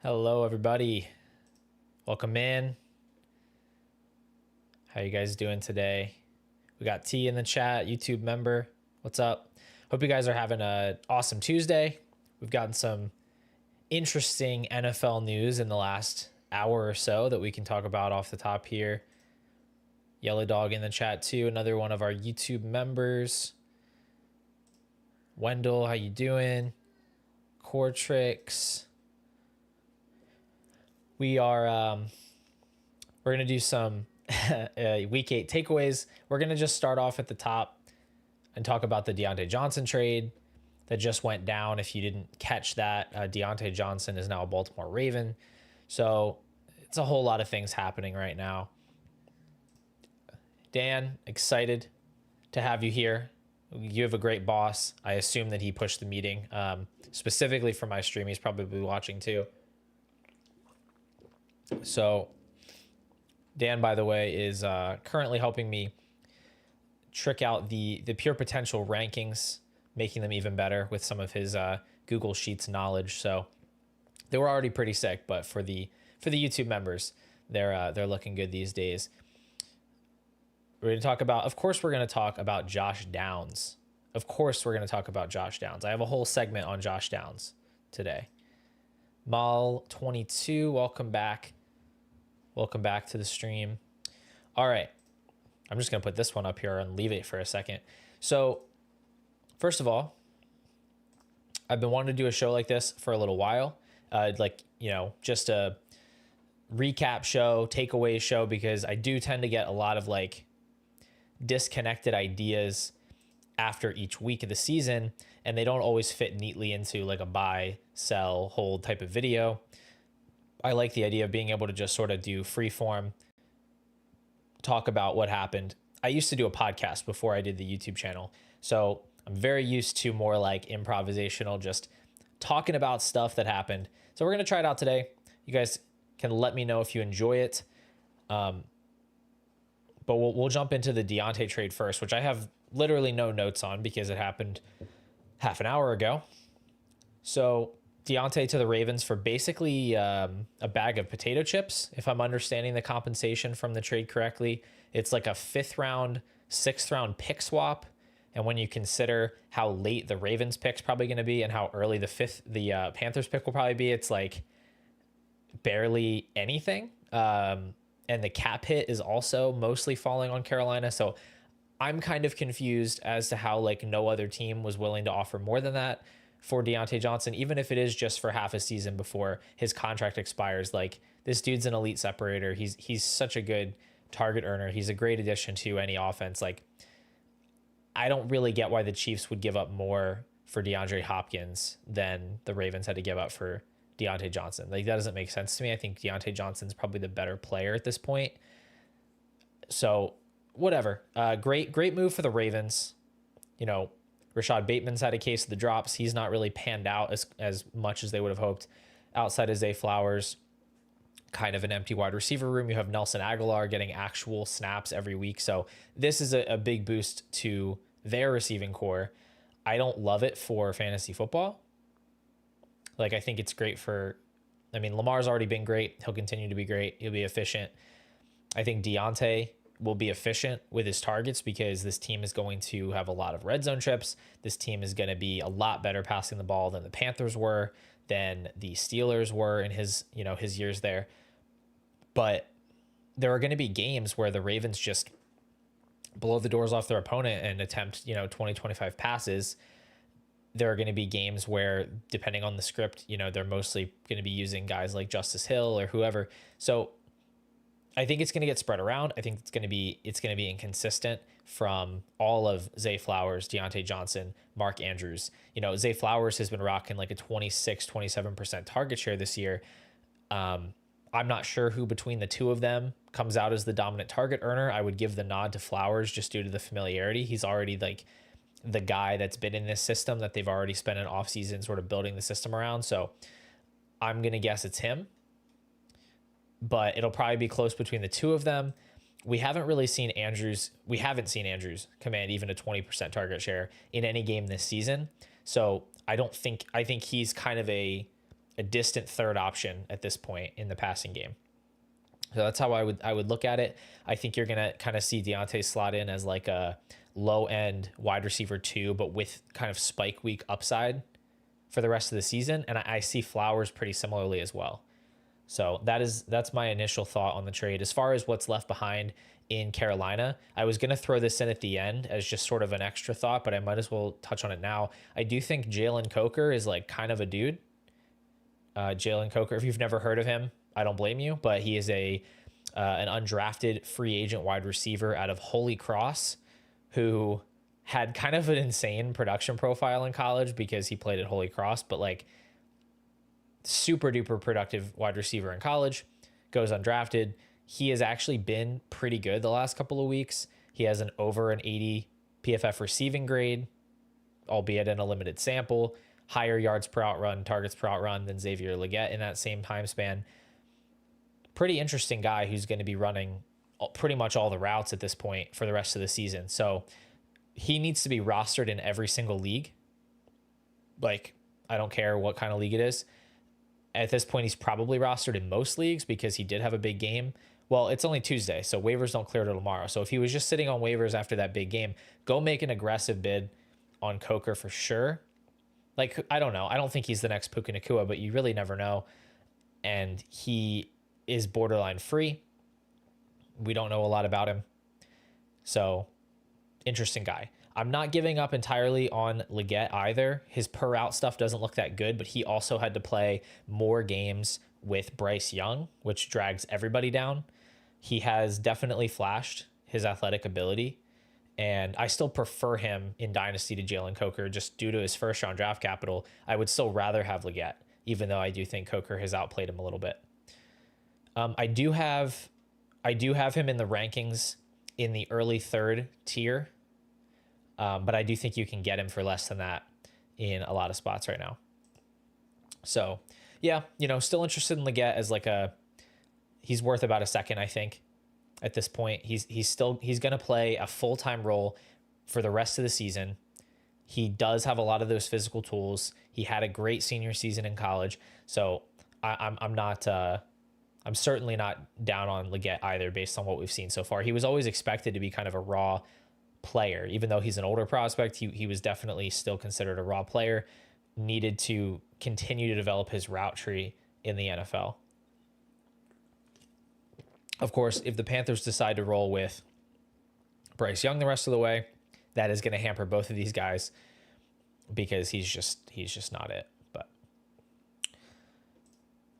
Hello, everybody. Welcome in. How you guys doing today? We got T in the chat, YouTube member. What's up? Hope you guys are having an awesome Tuesday. We've gotten some interesting NFL news in the last hour or so that we can talk about off the top here. Yellow Dog in the chat too, another one of our YouTube members. Wendell, how you doing? Core Tricks. We're going to do some week 8 takeaways. We're going to just start off at the top and talk about the Diontae Johnson trade that just went down. If you didn't catch that, Diontae Johnson is now a Baltimore Raven. So it's a whole lot of things happening right now. Dan, excited to have you here. You have a great boss. I assume that he pushed the meeting specifically for my stream. He's probably watching too. So Dan, by the way, is currently helping me trick out the pure potential rankings, making them even better with some of his Google Sheets knowledge. So they were already pretty sick, but for the YouTube members, they're looking good these days. We're going to talk about, of course, we're going to talk about Josh Downs. Of course, we're going to talk about Josh Downs. I have a whole segment on Josh Downs today. Mal22, welcome back. Welcome back to the stream. All right. I'm just going to put this one up here and leave it for a second. So, first of all, I've been wanting to do a show like this for a little while. Just a recap show, takeaway show, because I do tend to get a lot of disconnected ideas after each week of the season, and they don't always fit neatly into a buy, sell, hold type of video. I like the idea of being able to just sort of do free form, talk about what happened. I used to do a podcast before I did the YouTube channel, so I'm very used to more improvisational, just talking about stuff that happened. So we're going to try it out today. You guys can let me know if you enjoy it. But we'll jump into the Diontae trade first, which I have literally no notes on because it happened half an hour ago. So Diontae to the Ravens for basically a bag of potato chips. If I'm understanding the compensation from the trade correctly, it's like a 5th round, 6th round pick swap. And when you consider how late the Ravens pick's probably going to be and how early the Panthers pick will probably be, it's barely anything. And the cap hit is also mostly falling on Carolina. So I'm kind of confused as to how no other team was willing to offer more than that for Diontae Johnson, even if it is just for half a season before his contract expires. This dude's an elite separator. He's such a good target earner. He's a great addition to any offense. I don't really get why the Chiefs would give up more for DeAndre Hopkins than the Ravens had to give up for Diontae Johnson. That doesn't make sense to me. I think Diontae Johnson's probably the better player at this point. So whatever. Great move for the Ravens. Rashad Bateman's had a case of the drops. He's not really panned out as much as they would have hoped. Outside of Zay Flowers, kind of an empty wide receiver room. You have Nelson Aguilar getting actual snaps every week. So this is a big boost to their receiving core. I don't love it for fantasy football. I think it's great Lamar's already been great. He'll continue to be great. He'll be efficient. I think Diontae will be efficient with his targets because this team is going to have a lot of red zone trips. This team is going to be a lot better passing the ball than the Panthers were, than the Steelers were in his years there. But there are going to be games where the Ravens just blow the doors off their opponent and attempt, 20, 25 passes. There are going to be games where, depending on the script, they're mostly going to be using guys like Justice Hill or whoever. So I think it's going to get spread around. I think it's going to be inconsistent from all of Zay Flowers, Diontae Johnson, Mark Andrews. Zay Flowers has been rocking a 26, 27% target share this year. I'm not sure who between the two of them comes out as the dominant target earner. I would give the nod to Flowers just due to the familiarity. He's already the guy that's been in this system that they've already spent an offseason sort of building the system around. So I'm going to guess it's him. But it'll probably be close between the two of them. We haven't seen Andrews command even a 20% target share in any game this season. So I think he's kind of a a distant third option at this point in the passing game. So that's how I would look at it. I think you're gonna kind of see Diontae slot in as like a low end wide receiver 2, but with kind of spike week upside for the rest of the season. And I see Flowers pretty similarly as well. So that's my initial thought on the trade. As far as what's left behind in Carolina, I was gonna throw this in at the end as just sort of an extra thought, but I might as well touch on it now. I do think Jalen Coker is like kind of a dude. Jalen Coker, if you've never heard of him, I don't blame you, but he is an undrafted free agent wide receiver out of Holy Cross, who had kind of an insane production profile in college because he played at Holy Cross, but like super duper productive wide receiver in college, goes undrafted. He has actually been pretty good the last couple of weeks. He has an over an 80 PFF receiving grade, albeit in a limited sample, higher yards per out run, targets per out run than Xavier Legette in that same time span. Pretty interesting guy who's going to be running pretty much all the routes at this point for the rest of the season. So he needs to be rostered in every single league. Like, I don't care what kind of league it is. At this point, he's probably rostered in most leagues because he did have a big game. Well, it's only Tuesday, so waivers don't clear till tomorrow. So if he was just sitting on waivers after that big game, go make an aggressive bid on Coker for sure. Like, I don't know. I don't think he's the next Puka Nacua, but you really never know. And he is borderline free. We don't know a lot about him. So, interesting guy. I'm not giving up entirely on Legette either. His per route stuff doesn't look that good, but he also had to play more games with Bryce Young, which drags everybody down. He has definitely flashed his athletic ability, and I still prefer him in Dynasty to Jalen Coker just due to his first round draft capital. I would still rather have Legette, even though I do think Coker has outplayed him a little bit. I do have him in the rankings in the early third tier, but I do think you can get him for less than that in a lot of spots right now. So yeah, still interested in Legette as like he's worth about a second, I think, at this point. He's going to play a full-time role for the rest of the season. He does have a lot of those physical tools. He had a great senior season in college. So I'm certainly not down on Legette either based on what we've seen so far. He was always expected to be kind of a raw player. Even though he's an older prospect, he was definitely still considered a raw player. Needed to continue to develop his route tree in the NFL. Of course, if the Panthers decide to roll with Bryce Young the rest of the way, that is going to hamper both of these guys because he's just not it.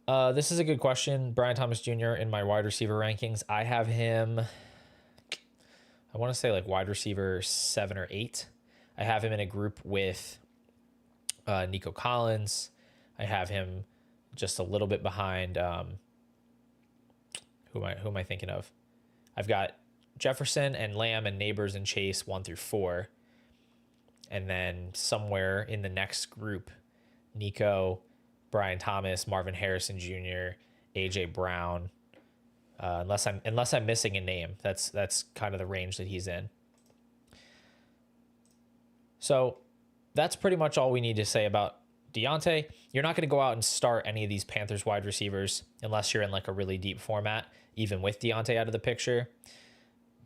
But this is a good question. Brian Thomas Jr. in my wide receiver rankings. I have him, I want to say like wide receiver 7 or 8. I have him in a group with Nico Collins. I have him just a little bit behind. Who am I thinking of? I've got Jefferson and Lamb and Neighbors and Chase 1 through 4. And then somewhere in the next group, Nico, Brian Thomas, Marvin Harrison Jr., AJ Brown. Unless I'm missing a name, that's kind of the range that he's in. So that's pretty much all we need to say about Diontae. You're not going to go out and start any of these Panthers wide receivers unless you're in like a really deep format, even with Diontae out of the picture.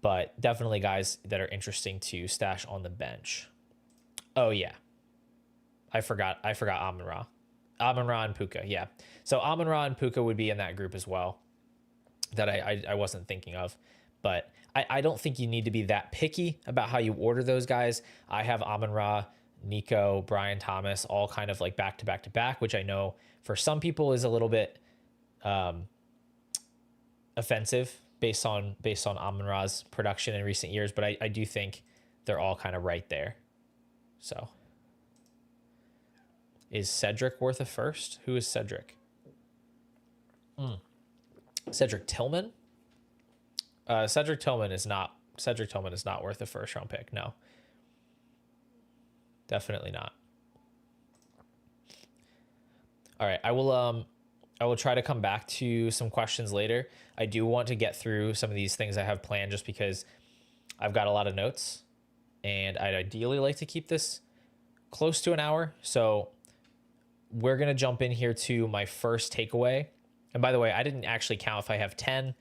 But definitely guys that are interesting to stash on the bench. Oh yeah, I forgot Amon-Ra. Amon-Ra and Puka, yeah. So Amon-Ra and Puka would be in that group as well that I wasn't thinking of. But I don't think you need to be that picky about how you order those guys. I have Amon-Ra, Nico, Brian Thomas, all kind of like back to back to back, which I know for some people is a little bit offensive based on Amon-Ra's production in recent years, but I do think they're all kind of right there. So is Cedric worth a first? Who is Cedric? Cedric Tillman? Cedric Tillman is not worth a first round pick. No. Definitely not. All right, I will try to come back to some questions later. I do want to get through some of these things I have planned just because I've got a lot of notes and I'd ideally like to keep this close to an hour. So we're going to jump in here to my first takeaway. And by the way, I didn't actually count if I have 10.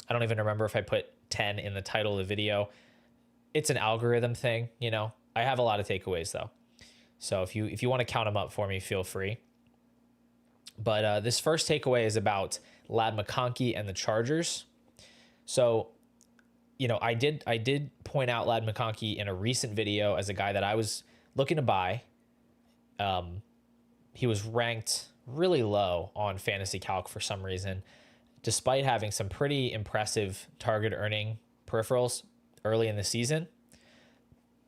I don't even remember if I put 10 in the title of the video. It's an algorithm thing, you know. I have a lot of takeaways though. So if you want to count them up for me, feel free. But this first takeaway is about Ladd McConkey and the Chargers. So, you know, I did point out Ladd McConkey in a recent video as a guy that I was looking to buy. He was ranked really low on Fantasy Calc for some reason, despite having some pretty impressive target earning peripherals early in the season.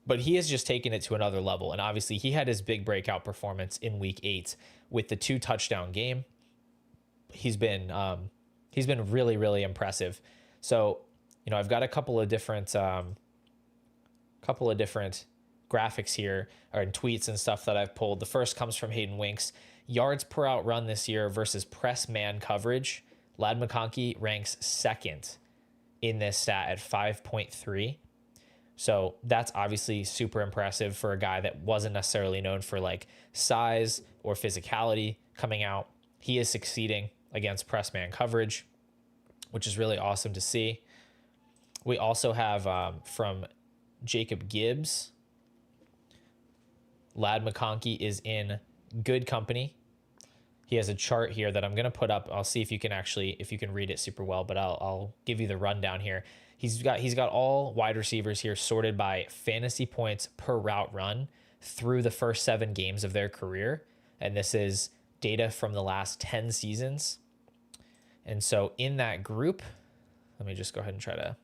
But he has just taken it to another level. And obviously he had his big breakout performance in week 8 with the 2 touchdown game. He's been really, really impressive. So, you know, I've got a couple of different graphics here, or in tweets and stuff that I've pulled. The first comes from Hayden Winks. Yards per out run this year versus press man coverage. Ladd McConkey ranks second in this stat at 5.3. So that's obviously super impressive for a guy that wasn't necessarily known for like size or physicality coming out. He is succeeding against press man coverage, which is really awesome to see. We also have from Jacob Gibbs, Ladd McConkey is in good company. He has a chart here that I'm going to put up. I'll see if you can read it super well, but I'll give you the rundown here. He's got all wide receivers here sorted by fantasy points per route run through the first 7 games of their career. And this is data from the last 10 seasons. And so in that group, let me just go ahead and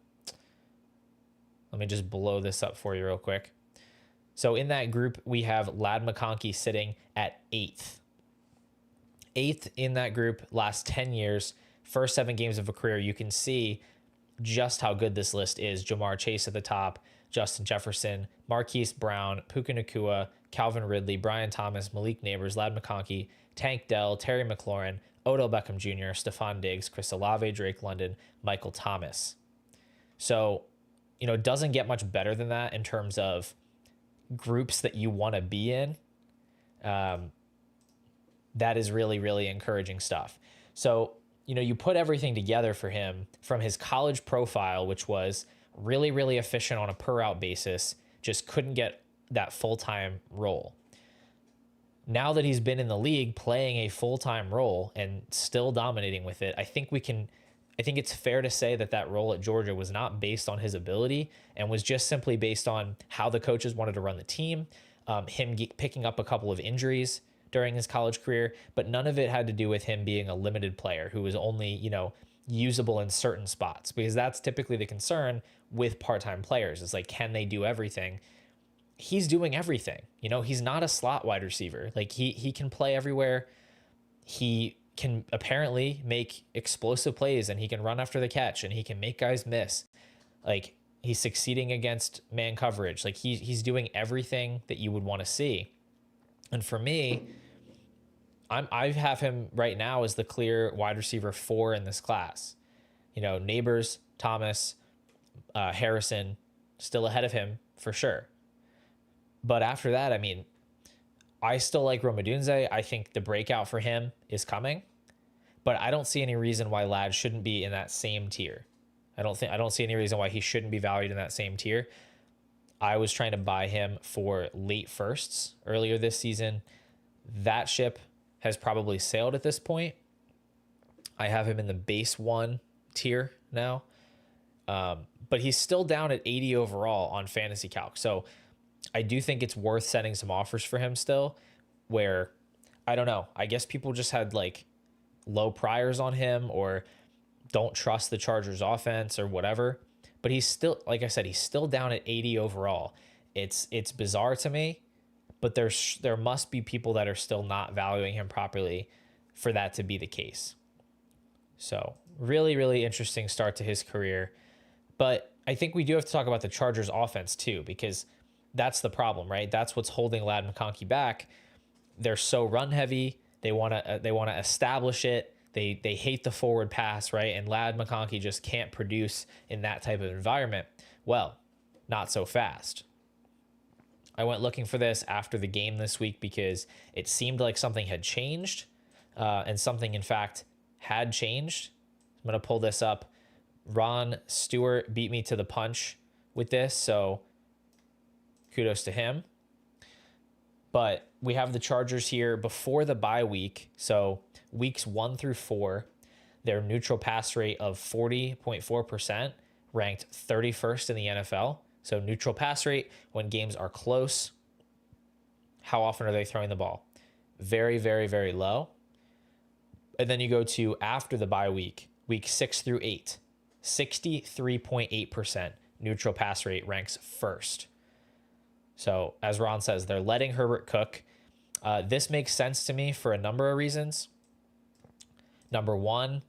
let me just blow this up for you real quick. So in that group, we have Ladd McConkey sitting at 8th. 8th in that group, last 10 years, first 7 games of a career. You can see just how good this list is. Jamar Chase at the top, Justin Jefferson, Marquise Brown, Puka Nacua, Calvin Ridley, Brian Thomas, Malik Neighbors, Ladd McConkey, Tank Dell, Terry McLaurin, Odell Beckham Jr., Stefon Diggs, Chris Olave, Drake London, Michael Thomas. So, you know, it doesn't get much better than that in terms of groups that you want to be in. That is really, really encouraging stuff. So, you know, you put everything together for him from his college profile, which was really, really efficient on a per route basis, just couldn't get that full-time role. Now that he's been in the league playing a full-time role and still dominating with it, I think it's fair to say that role at Georgia was not based on his ability and was just simply based on how the coaches wanted to run the team, him picking up a couple of injuries during his college career, but none of it had to do with him being a limited player who was only, you know, usable in certain spots, because that's typically the concern with part-time players is like, can they do everything? He's doing everything. You know, he's not a slot wide receiver. Like he can play everywhere. He can apparently make explosive plays and he can run after the catch and he can make guys miss. Like he's succeeding against man coverage. Like he's doing everything that you would want to see. And for me, I have him right now as the clear wide receiver 4 in this class. You know, Neighbors, Thomas, Harrison, still ahead of him for sure. But after that, I mean, I still like Romadunze. I think the breakout for him is coming, but I don't see any reason why Ladd shouldn't be in that same tier. I don't see any reason why he shouldn't be valued in that same tier. I was trying to buy him for late firsts earlier this season. That ship has probably sailed at this point. I have him in the base 1 tier now, but he's still down at 80 overall on Fantasy Calc. So I do think it's worth setting some offers for him still, where, I don't know, I guess people just had like low priors on him or don't trust the Chargers offense or whatever. But he's still, like I said, he's still down at 80 overall. It's bizarre to me, but there must be people that are still not valuing him properly for that to be the case. So really, really interesting start to his career. But I think we do have to talk about the Chargers offense too, because that's the problem, right? That's what's holding Ladd McConkey back. They're so run heavy. They want to establish it. They hate the forward pass, right? And Ladd McConkey just can't produce in that type of environment. Well, not so fast. I went looking for this after the game this week because it seemed like something had changed, and something, in fact, had changed. I'm going to pull this up. Ron Stewart beat me to the punch with this, so kudos to him. But we have the Chargers here before the bye week, so weeks 1 through 4, their neutral pass rate of 40.4% ranked 31st in the NFL. So neutral pass rate when games are close, how often are they throwing the ball? Very, very, very low. And then you go to after the bye week, week 6 through 8, 63.8% neutral pass rate ranks first. So as Ron says, they're letting Herbert cook. This makes sense to me for a number of reasons. Number one,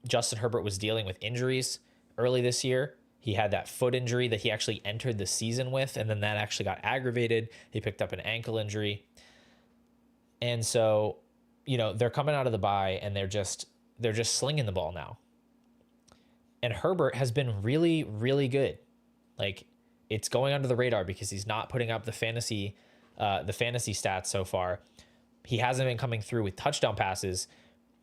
Justin Herbert was dealing with injuries early this year. He had that foot injury that he actually entered the season with, and then that actually got aggravated. He picked up an ankle injury. And so, they're coming out of the bye and they're just slinging the ball now. And Herbert has been really, really good. Like, it's going under the radar because he's not putting up the fantasy stats so far. He hasn't been coming through with touchdown passes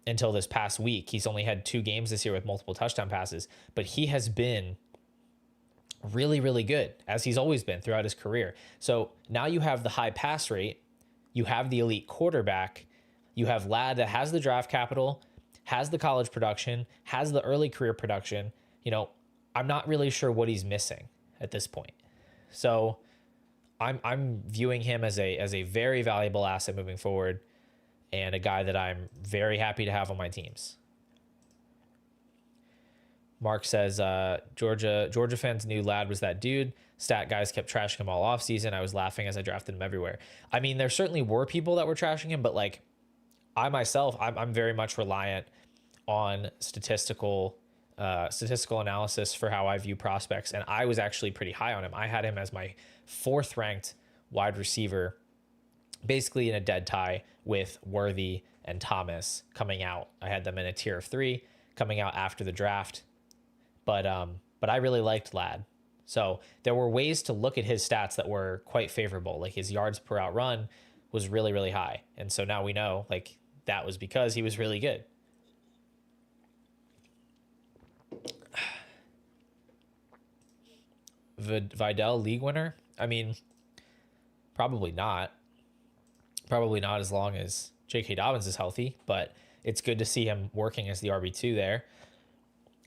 until this past week. He's only had 2 games this year with multiple touchdown passes, but he has been really, really good, as he's always been throughout his career. So now you have the high pass rate, you have the elite quarterback, you have Ladd that has the draft capital, has the college production, has the early career production. I'm not really sure what he's missing at this point. So I'm viewing him as a very valuable asset moving forward, and a guy that I'm very happy to have on my teams. Mark says, Georgia fans knew Ladd was that dude. Stat guys kept trashing him all offseason. I was laughing as I drafted him everywhere. I mean, there certainly were people that were trashing him, but like I myself, I'm very much reliant on statistical analysis for how I view prospects. And I was actually pretty high on him. I had him as my 4th ranked wide receiver, basically in a dead tie with Worthy and Thomas coming out. I had them in a tier of 3 coming out after the draft. But I really liked Ladd. So there were ways to look at his stats that were quite favorable. Like his yards per out run was really, really high. And so now we know like that was because he was really good. Vidal league winner? I mean, probably not. Probably not as long as J.K. Dobbins is healthy, but it's good to see him working as the RB2 there.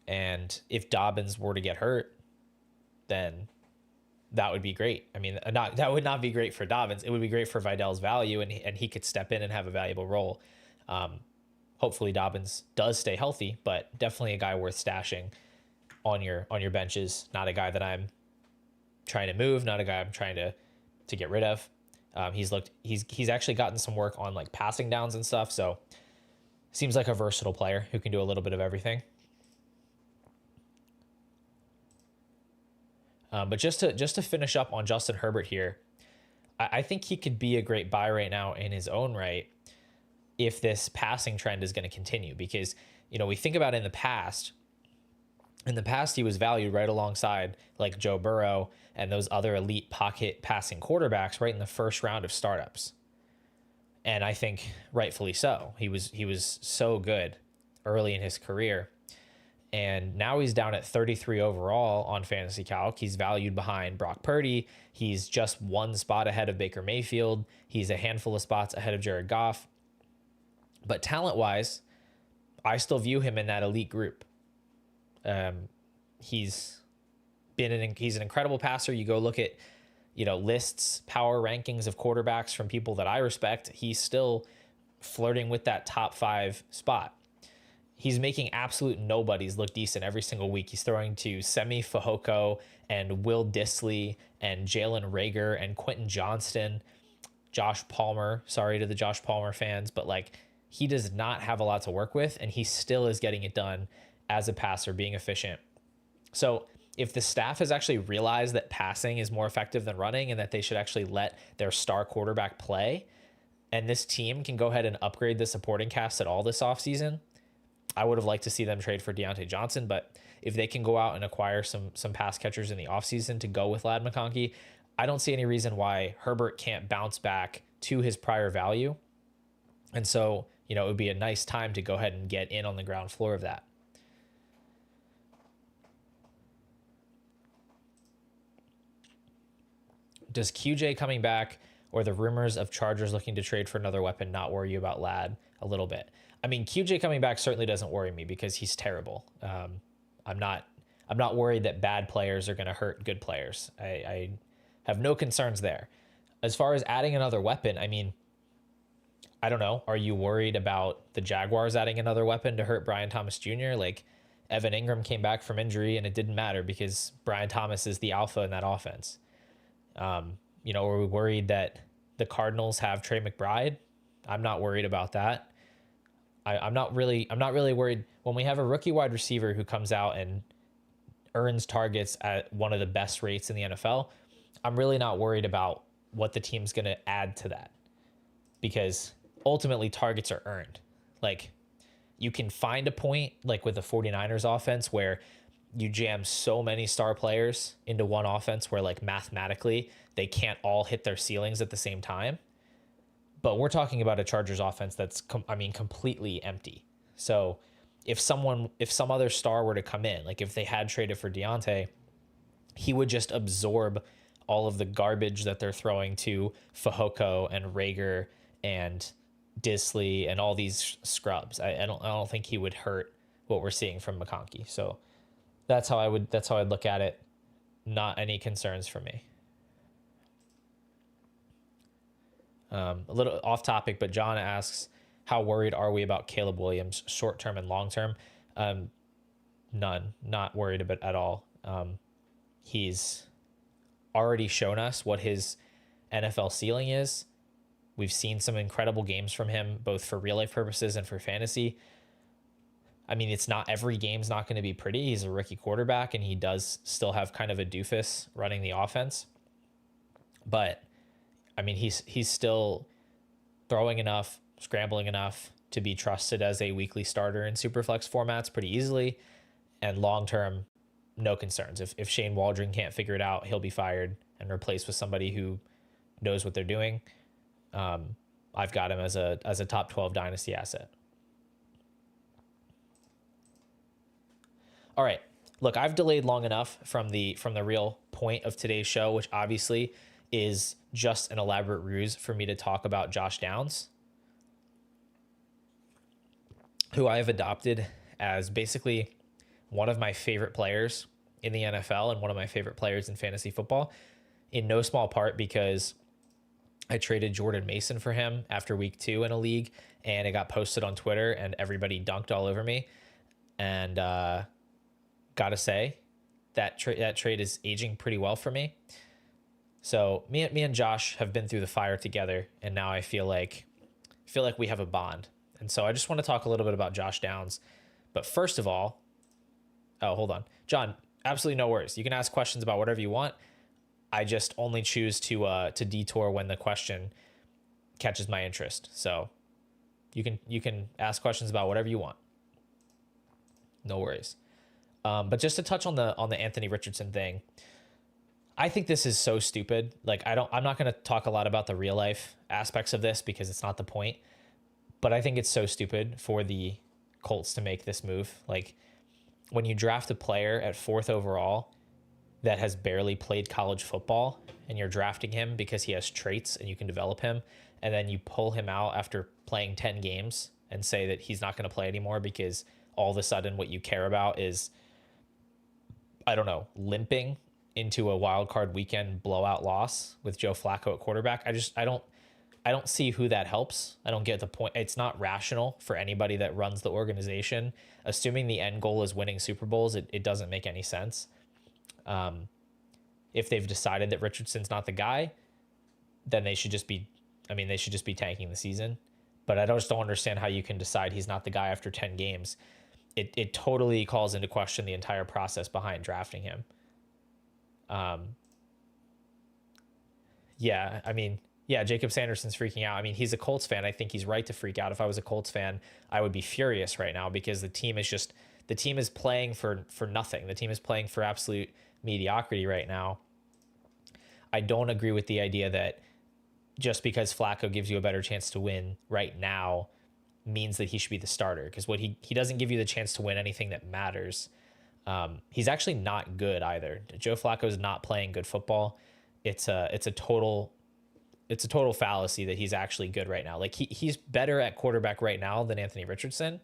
And if Dobbins were to get hurt, then that would be great. I mean, that would not be great for Dobbins. It would be great for Vidal's value, and he could step in and have a valuable role. Hopefully Dobbins does stay healthy, but definitely a guy worth stashing on your benches. Not a guy that I'm trying to move, not a guy I'm trying to get rid of. He's actually gotten some work on like passing downs and stuff. So seems like a versatile player who can do a little bit of everything. But just to finish up on Justin Herbert here, I think he could be a great buy right now in his own right if this passing trend is going to continue. Because, we think about in the past he was valued right alongside like Joe Burrow and those other elite pocket passing quarterbacks right in the first round of startups. And I think rightfully so. He was so good early in his career. And now he's down at 33 overall on Fantasy Calc. He's valued behind Brock Purdy. He's just 1 spot ahead of Baker Mayfield. He's a handful of spots ahead of Jared Goff. But talent-wise, I still view him in that elite group. He's an incredible passer. You go look at, lists, power rankings of quarterbacks from people that I respect. He's still flirting with that top 5 spot. He's making absolute nobodies look decent every single week. He's throwing to Semi Fehoko and Will Dissly and Jalen Reagor and Quentin Johnston, Josh Palmer. Sorry to the Josh Palmer fans, but like he does not have a lot to work with, and he still is getting it done as a passer, being efficient. So if the staff has actually realized that passing is more effective than running and that they should actually let their star quarterback play, and this team can go ahead and upgrade the supporting cast at all this offseason, I would have liked to see them trade for Diontae Johnson, but if they can go out and acquire some pass catchers in the offseason to go with Ladd McConkey, I don't see any reason why Herbert can't bounce back to his prior value. And so, it would be a nice time to go ahead and get in on the ground floor of that. Does QJ coming back or the rumors of Chargers looking to trade for another weapon not worry you about Ladd a little bit? I mean, QJ coming back certainly doesn't worry me because he's terrible. I'm not worried that bad players are going to hurt good players. I have no concerns there. As far as adding another weapon, I mean, I don't know. Are you worried about the Jaguars adding another weapon to hurt Brian Thomas Jr.? Like, Evan Ingram came back from injury and it didn't matter because Brian Thomas is the alpha in that offense. Are we worried that the Cardinals have Trey McBride? I'm not worried about that. I'm not really worried when we have a rookie wide receiver who comes out and earns targets at one of the best rates in the NFL. I'm really not worried about what the team's going to add to that because ultimately targets are earned. Like, you can find a point like with the 49ers offense where you jam so many star players into one offense where like mathematically they can't all hit their ceilings at the same time. But we're talking about a Chargers offense that's completely empty. So if some other star were to come in, like if they had traded for Diontae, he would just absorb all of the garbage that they're throwing to Fehoko and Rager and Disley and all these scrubs. I don't think he would hurt what we're seeing from McConkey. So that's how I'd look at it. Not any concerns for me. A little off topic, but John asks, how worried are we about Caleb Williams short term and long term? None, not worried about at all. He's already shown us what his NFL ceiling is. We've seen some incredible games from him, both for real life purposes and for fantasy. I mean, it's not every game's not going to be pretty. He's a rookie quarterback and he does still have kind of a doofus running the offense. But I mean, he's still throwing enough, scrambling enough to be trusted as a weekly starter in Superflex formats pretty easily. And long term, no concerns. If Shane Waldron can't figure it out, he'll be fired and replaced with somebody who knows what they're doing. I've got him as a top 12 dynasty asset. All right, look, I've delayed long enough from the real point of today's show, which obviously is just an elaborate ruse for me to talk about Josh Downs, who I have adopted as basically one of my favorite players in the NFL and one of my favorite players in fantasy football, in no small part because I traded Jordan Mason for him after week 2 in a league, and it got posted on Twitter and everybody dunked all over me. And gotta say, that trade is aging pretty well for me. So me and Josh have been through the fire together, and now I feel like we have a bond. And so I just want to talk a little bit about Josh Downs. But first of all, hold on, John, absolutely no worries. You can ask questions about whatever you want. I just only choose to detour when the question catches my interest. So you can ask questions about whatever you want. No worries. But just to touch on the Anthony Richardson thing, I think this is so stupid. Like, I'm not going to talk a lot about the real life aspects of this because it's not the point, but I think it's so stupid for the Colts to make this move. Like, when you draft a player at 4th overall that has barely played college football and you're drafting him because he has traits and you can develop him, and then you pull him out after playing 10 games and say that he's not going to play anymore because all of a sudden what you care about is, I don't know, limping into a wild card weekend blowout loss with Joe Flacco at quarterback. I don't see who that helps. I don't get the point. It's not rational for anybody that runs the organization. Assuming the end goal is winning Super Bowls, it doesn't make any sense. If they've decided that Richardson's not the guy, then they should just be tanking the season. But I just don't understand how you can decide he's not the guy after 10 games. It totally calls into question the entire process behind drafting him. Jacob Sanderson's freaking out. I mean, he's a Colts fan. I think he's right to freak out. If I was a Colts fan, I would be furious right now because the team is playing for nothing. The team is playing for absolute mediocrity right now. I don't agree with the idea that just because Flacco gives you a better chance to win right now means that he should be the starter, because what he doesn't give you the chance to win anything that matters. He's actually not good either. Joe Flacco is not playing good football. It's a total fallacy that he's actually good right now. Like he's better at quarterback right now than Anthony Richardson,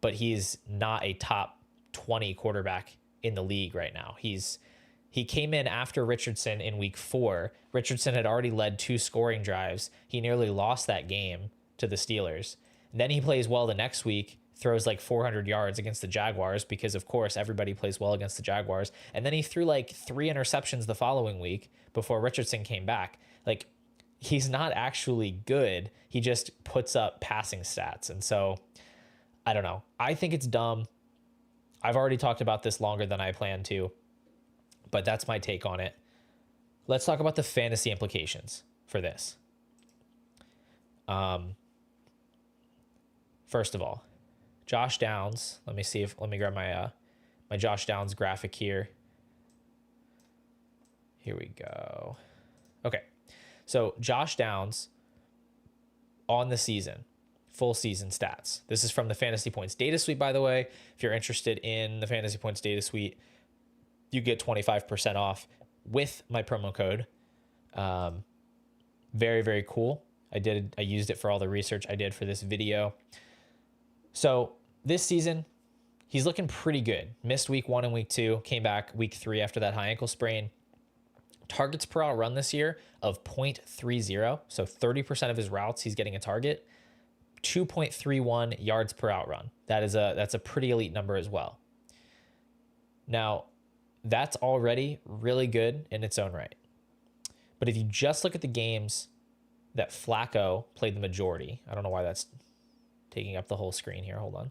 but he's not a top 20 quarterback in the league right now. He came in after Richardson in week 4. Richardson had already led 2 scoring drives. He nearly lost that game to the Steelers. And then he plays well the next week, throws like 400 yards against the Jaguars, because of course everybody plays well against the Jaguars. And then he threw like 3 interceptions the following week before Richardson came back. Like, he's not actually good. He just puts up passing stats. And so I don't know. I think it's dumb. I've already talked about this longer than I planned to, but that's my take on it. Let's talk about the fantasy implications for this. First of all, Josh Downs. Let me grab my my Josh Downs graphic here. Here we go. Okay. So Josh Downs on the season, full season stats. This is from the Fantasy Points Data Suite, by the way. If you're interested in the Fantasy Points Data Suite, you get 25% off with my promo code. Very, very cool. I used it for all the research I did for this video. So this season, he's looking pretty good. Missed week 1 and week 2, came back week 3 after that high ankle sprain. Targets per out run this year of 0.30. So 30% of his routes, he's getting a target. 2.31 yards per out run. That's a pretty elite number as well. Now, that's already really good in its own right. But if you just look at the games that Flacco played the majority, I don't know why that's taking up the whole screen here. Hold on.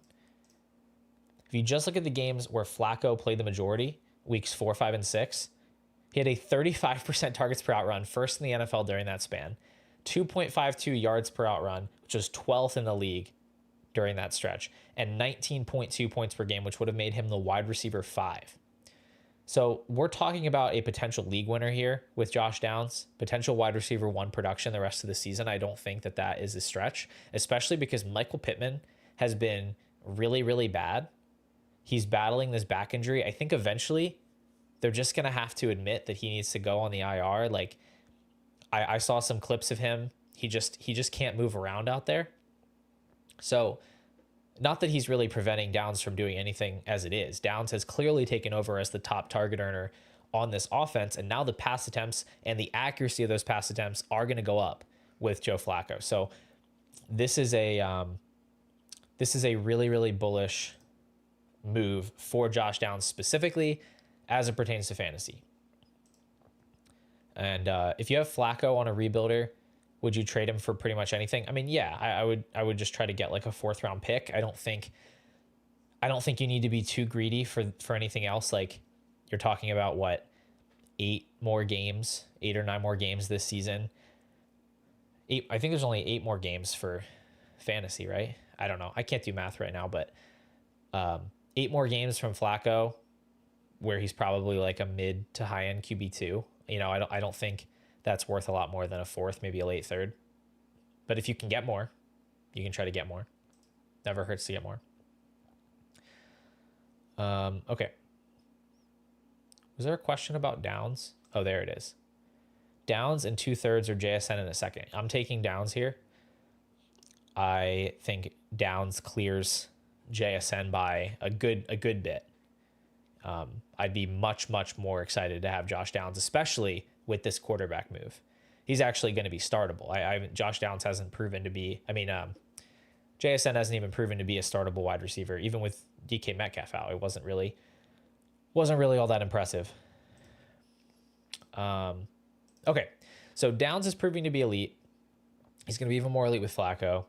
If you just look at the games where Flacco played the majority, weeks 4, 5, and 6, he had a 35% targets per out run, first in the NFL during that span, 2.52 yards per out run, which was 12th in the league during that stretch, and 19.2 points per game, which would have made him the wide receiver 5. So we're talking about a potential league winner here with Josh Downs, potential wide receiver 1 production the rest of the season. I don't think that is a stretch, especially because Michael Pittman has been really, really bad. He's battling this back injury. I think eventually they're just going to have to admit that he needs to go on the IR. Like, I saw some clips of him. He just can't move around out there. So not that he's really preventing Downs from doing anything as it is. Downs has clearly taken over as the top target earner on this offense, and now the pass attempts and the accuracy of those pass attempts are going to go up with Joe Flacco. So this is a really, really bullish move for Josh Downs specifically as it pertains to fantasy. And if you have Flacco on a rebuilder, would you trade him for pretty much anything? I mean, yeah, I would just try to get like a 4th round pick. I don't think you need to be too greedy for anything else. Like, you're talking about what, 8 or 9 more games this season. I think there's only 8 more games for fantasy, right? I don't know. I can't do math right now, but 8 more games from Flacco, where he's probably like a mid to high end QB2. You know, I don't think that's worth a lot more than a 4th, maybe a late 3rd. But if you can get more, you can try to get more. Never hurts to get more. Okay. Was there a question about Downs? Oh, there it is. Downs in 2/3 or JSN in a second. I'm taking Downs here. I think Downs clears JSN by a good bit. I'd be much, much more excited to have Josh Downs, especially with this quarterback move. He's actually going to be startable. Josh Downs hasn't proven to be, JSN hasn't even proven to be a startable wide receiver, even with DK Metcalf out. It wasn't really all that impressive. Okay, so Downs is proving to be elite. He's going to be even more elite with Flacco.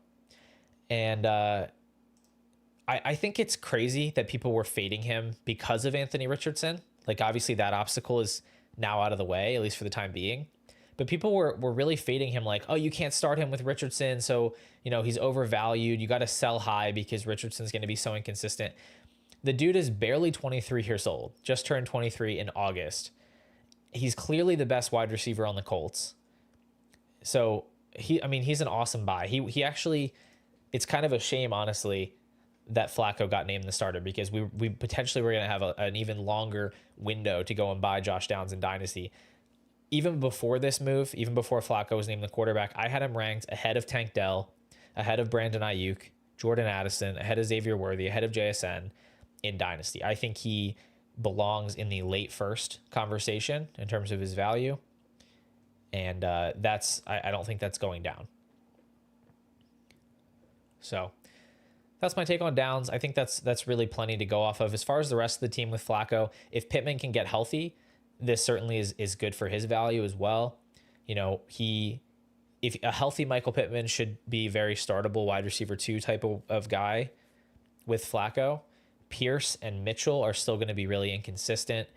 And I think it's crazy that people were fading him because of Anthony Richardson. Like, obviously that obstacle is now out of the way, at least for the time being. But people were really fading him like, oh, you can't start him with Richardson, so, you know, he's overvalued. You got to sell high because Richardson's going to be so inconsistent. The dude is barely 23 years old, just turned 23 in August. He's clearly the best wide receiver on the Colts. So he's an awesome buy. He actually, it's kind of a shame, honestly, that Flacco got named the starter, because we potentially were going to have an even longer window to go and buy Josh Downs in Dynasty. Even before this move, even before Flacco was named the quarterback, I had him ranked ahead of Tank Dell, ahead of Brandon Ayuk, Jordan Addison, ahead of Xavier Worthy, ahead of JSN in Dynasty. I think he belongs in the late first conversation in terms of his value. And I don't think that's going down. So that's my take on Downs. I think that's really plenty to go off of. As far as the rest of the team with Flacco, if Pittman can get healthy, this certainly is good for his value as well. You know, if a healthy Michael Pittman should be very startable wide receiver 2 type of guy with Flacco. Pierce and Mitchell are still going to be really inconsistent.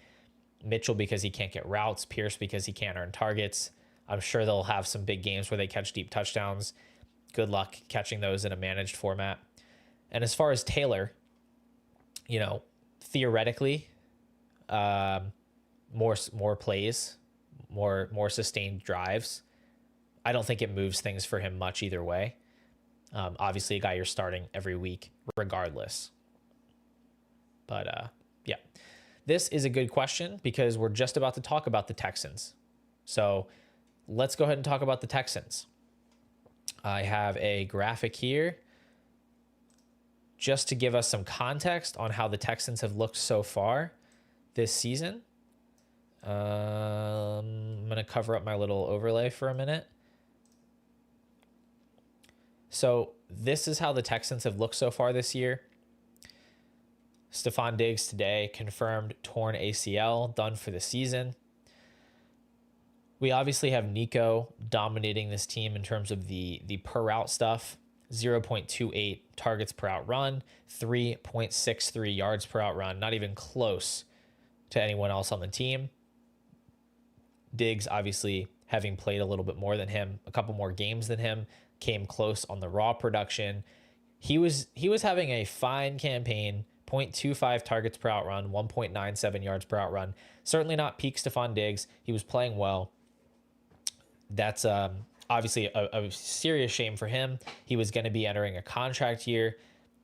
Mitchell because he can't get routes, Pierce because he can't earn targets. I'm sure they'll have some big games where they catch deep touchdowns. Good luck catching those in a managed format. And as far as Taylor, you know, theoretically, more plays, more sustained drives. I don't think it moves things for him much either way. Obviously, a guy you're starting every week regardless. But yeah, this is a good question because we're just about to talk about the Texans. So let's go ahead and talk about the Texans. I have a graphic here just to give us some context on how the Texans have looked so far this season. I'm going to cover up my little overlay for a minute. So this is how the Texans have looked so far this year. Stefon Diggs today confirmed torn ACL, done for the season. We obviously have Nico dominating this team in terms of the per route stuff. 0.28 targets per out run, 3.63 yards per out run, not even close to anyone else on the team. Diggs, obviously having played a little bit more than him, a couple more games than him, came close on the raw production. He was having a fine campaign, 0.25 targets per out run, 1.97 yards per out run. Certainly not peak Stefon Diggs. He was playing well. That's obviously a serious shame for him. He was going to be entering a contract year,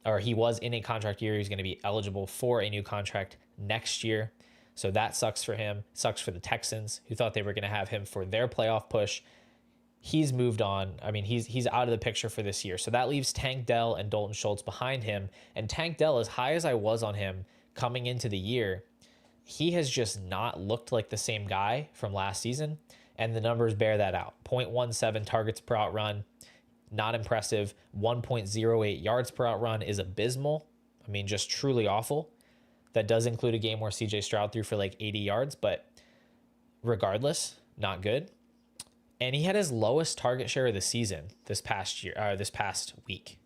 or he was in a contract year. He's going to be eligible for a new contract next year. So that sucks for him. Sucks for the Texans, who thought they were going to have him for their playoff push. He's moved on. I mean, he's out of the picture for this year. So that leaves Tank Dell and Dalton Schultz behind him. And Tank Dell, as high as I was on him coming into the year, he has just not looked like the same guy from last season. And the numbers bear that out. 0.17 targets per out run, not impressive. 1.08 yards per out run is abysmal. I mean, just truly awful. That does include a game where CJ Stroud threw for like 80 yards, but regardless, not good. And he had his lowest target share of the season this past week.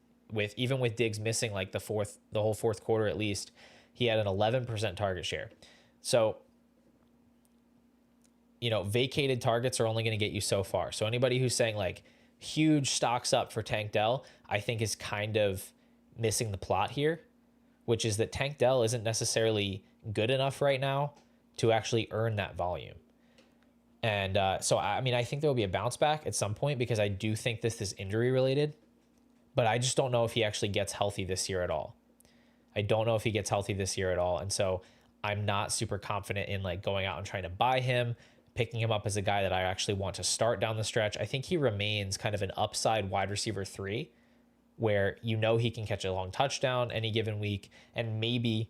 Even with Diggs missing like the whole fourth quarter at least, he had an 11% target share. So, you know, vacated targets are only going to get you so far. So anybody who's saying like huge stocks up for Tank Dell, I think is kind of missing the plot here, which is that Tank Dell isn't necessarily good enough right now to actually earn that volume. And so, I mean, I think there will be a bounce back at some point because I do think this is injury related, but I just don't know if he actually gets healthy this year at all. And so I'm not super confident in like going out and trying to buy him, picking him up as a guy that I actually want to start down the stretch. I think he remains kind of an upside wide receiver 3 where you know he can catch a long touchdown any given week. And maybe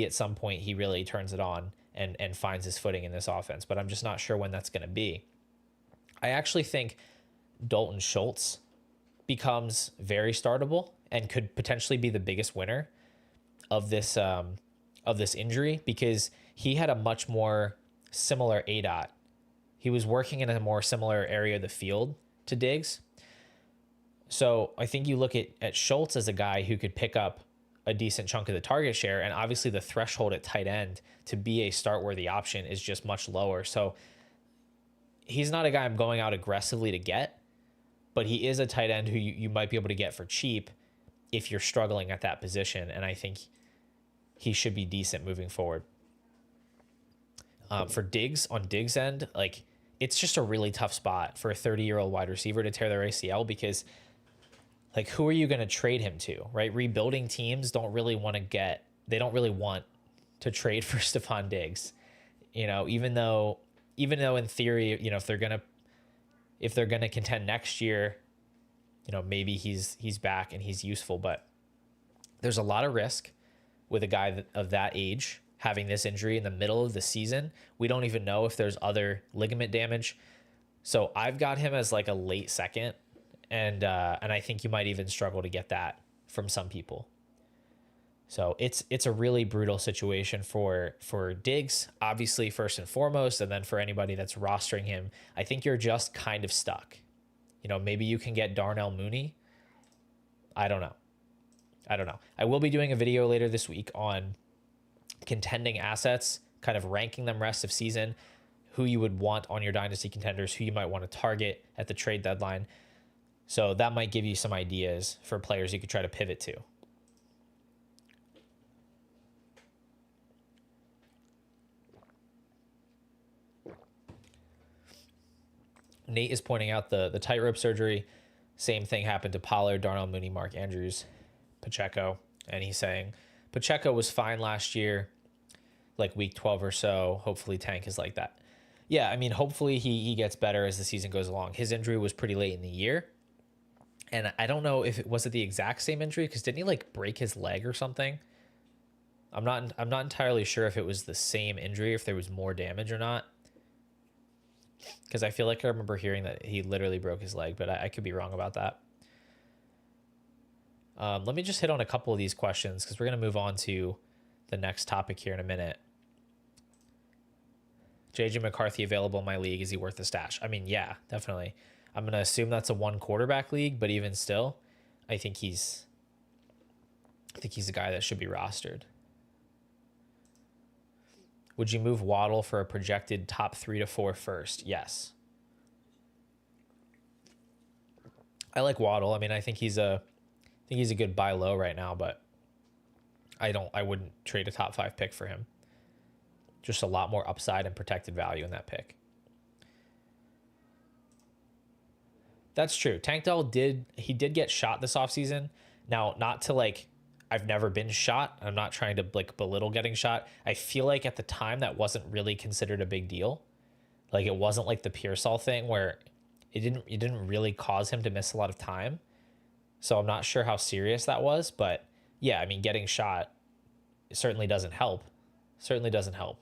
at some point he really turns it on and finds his footing in this offense, but I'm just not sure when that's going to be. I actually think Dalton Schultz becomes very startable and could potentially be the biggest winner of this injury because he had a much more similar ADOT. He was working in a more similar area of the field to Diggs. So I think you look at Schultz as a guy who could pick up a decent chunk of the target share, and obviously the threshold at tight end to be a start-worthy option is just much lower. So he's not a guy I'm going out aggressively to get, but he is a tight end who you might be able to get for cheap if you're struggling at that position, and I think he should be decent moving forward. For Diggs, on Diggs' end, like, it's just a really tough spot for a 30-year-old wide receiver to tear their ACL because, like, who are you going to trade him to, right? Rebuilding teams don't really want to trade for Stefon Diggs, even though in theory, if they're gonna contend next year, maybe he's back and he's useful, but there's a lot of risk with a guy of that age having this injury in the middle of the season. We don't even know if there's other ligament damage. So I've got him as like a late second, and I think you might even struggle to get that from some people. So it's a really brutal situation for Diggs, obviously, first and foremost, and then for anybody that's rostering him, I think you're just kind of stuck. Maybe you can get Darnell Mooney. I don't know. I will be doing a video later this week on contending assets, kind of ranking them rest of season, who you would want on your dynasty contenders, who you might want to target at the trade deadline. So that might give you some ideas for players you could try to pivot to. Nate is pointing out the tightrope surgery. Same thing happened to Pollard, Darnell Mooney, Mark Andrews, Pacheco. And he's saying Pacheco was fine last year, like week 12 or so. Hopefully Tank is like that. Yeah, I mean, hopefully he gets better as the season goes along. His injury was pretty late in the year. And I don't know if it was the exact same injury, because didn't he like break his leg or something? I'm not entirely sure if it was the same injury, if there was more damage or not. Because I feel like I remember hearing that he literally broke his leg, but I could be wrong about that. Let me just hit on a couple of these questions, because we're going to move on to the next topic here in a minute. JJ McCarthy available in my league. Is he worth the stash? I mean, yeah, definitely. I'm going to assume that's a one quarterback league, but even still, I think he's a guy that should be rostered. Would you move Waddle for a projected top 3 to 4 first? Yes. I like Waddle. I mean, I think he's a good buy low right now, but I wouldn't trade a top 5 pick for him. Just a lot more upside and protected value in that pick. That's true. Tank Dell did get shot this offseason. Now, not to like, I've never been shot. I'm not trying to like belittle getting shot. I feel like at the time that wasn't really considered a big deal. Like, it wasn't like the Pearsall thing where it didn't really cause him to miss a lot of time. So I'm not sure how serious that was, but yeah, I mean, getting shot certainly doesn't help. Certainly doesn't help.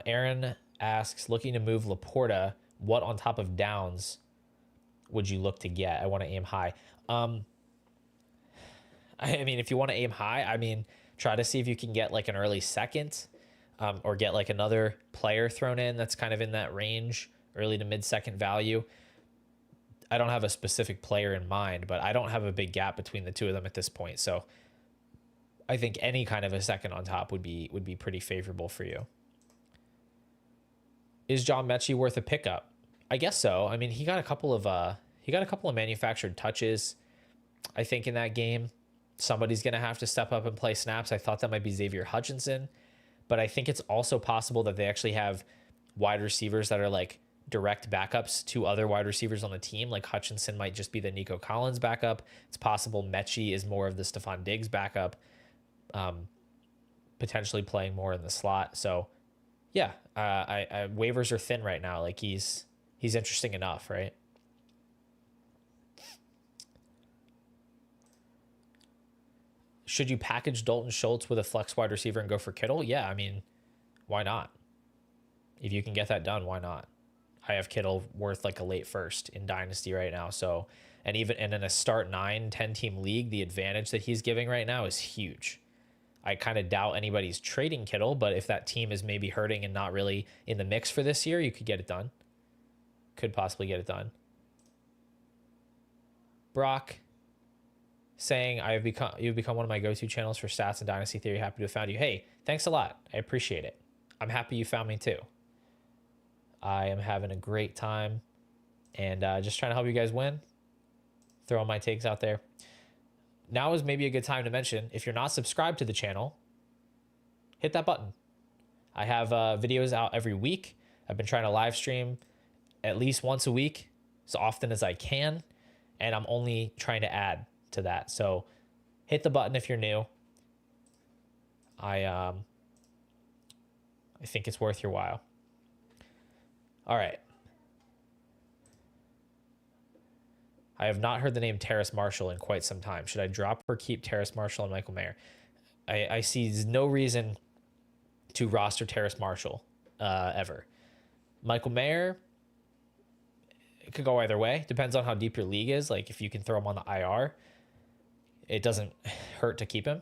Aaron asks, looking to move Laporta, what on top of Downs would you look to get? I want to aim high. I mean, if you want to aim high, I mean, try to see if you can get like an early second, or get like another player thrown in that's kind of in that range, early to mid second value. I don't have a specific player in mind, but I don't have a big gap between the two of them at this point. So I think any kind of a second on top would be pretty favorable for you. Is John Mechie worth a pickup? I guess so. I mean, he got a couple of manufactured touches, I think, in that game. Somebody's going to have to step up and play snaps. I thought that might be Xavier Hutchinson, but I think it's also possible that they actually have wide receivers that are like direct backups to other wide receivers on the team. Like Hutchinson might just be the Nico Collins backup. It's possible Mechie is more of the Stefon Diggs backup, potentially playing more in the slot. So yeah, waivers are thin right now. Like he's interesting enough, right? Should you package Dalton Schultz with a flex wide receiver and go for Kittle? Yeah, I mean, why not? If you can get that done, why not? I have Kittle worth like a late first in Dynasty right now. So, and in a start 9-10 team league, the advantage that he's giving right now is huge. I kind of doubt anybody's trading Kittle, but if that team is maybe hurting and not really in the mix for this year, you could get it done. Could possibly get it done. Brock saying, you've become one of my go-to channels for stats and Dynasty Theory. Happy to have found you. Hey, thanks a lot. I appreciate it. I'm happy you found me too. I am having a great time and just trying to help you guys win. Throwing my takes out there. now is maybe a good time to mention, if you're not subscribed to the channel, hit that button. I have videos out every week. I've been trying to live stream at least once a week, as often as I can, and I'm only trying to add to that. So hit the button if you're new. I think it's worth your while. All right. I have not heard the name Terrace Marshall in quite some time. Should I drop or keep Terrace Marshall and Michael Mayer? I see no reason to roster Terrace Marshall ever. Michael Mayer, it could go either way. Depends on how deep your league is. Like if you can throw him on the IR, it doesn't hurt to keep him.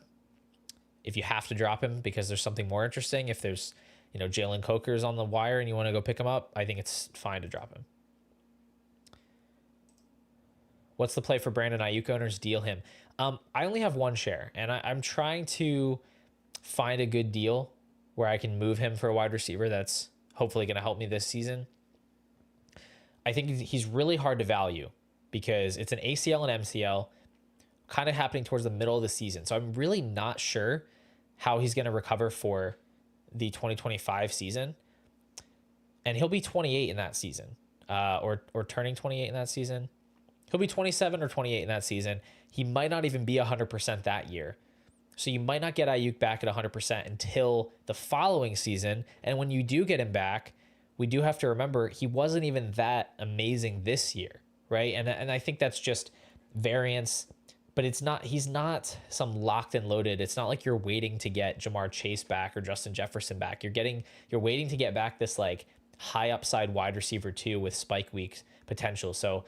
If you have to drop him because there's something more interesting, if there's, Jalen Coker's on the wire and you want to go pick him up, I think it's fine to drop him. What's the play for Brandon Ayuk owners? Deal him. I only have one share, and I'm trying to find a good deal where I can move him for a wide receiver that's hopefully going to help me this season. I think he's really hard to value because it's an ACL and MCL kind of happening towards the middle of the season. So I'm really not sure how he's going to recover for the 2025 season. And he'll be 28 in that season, or turning 28 in that season. He'll be 27 or 28 in that season. He might not even be 100% that year. So you might not get Ayuk back at 100% until the following season. And when you do get him back, we do have to remember he wasn't even that amazing this year, right? And I think that's just variance, but he's not some locked and loaded. It's not like you're waiting to get Jamar Chase back or Justin Jefferson back. You're waiting to get back this like high upside wide receiver 2 with spike weeks potential. So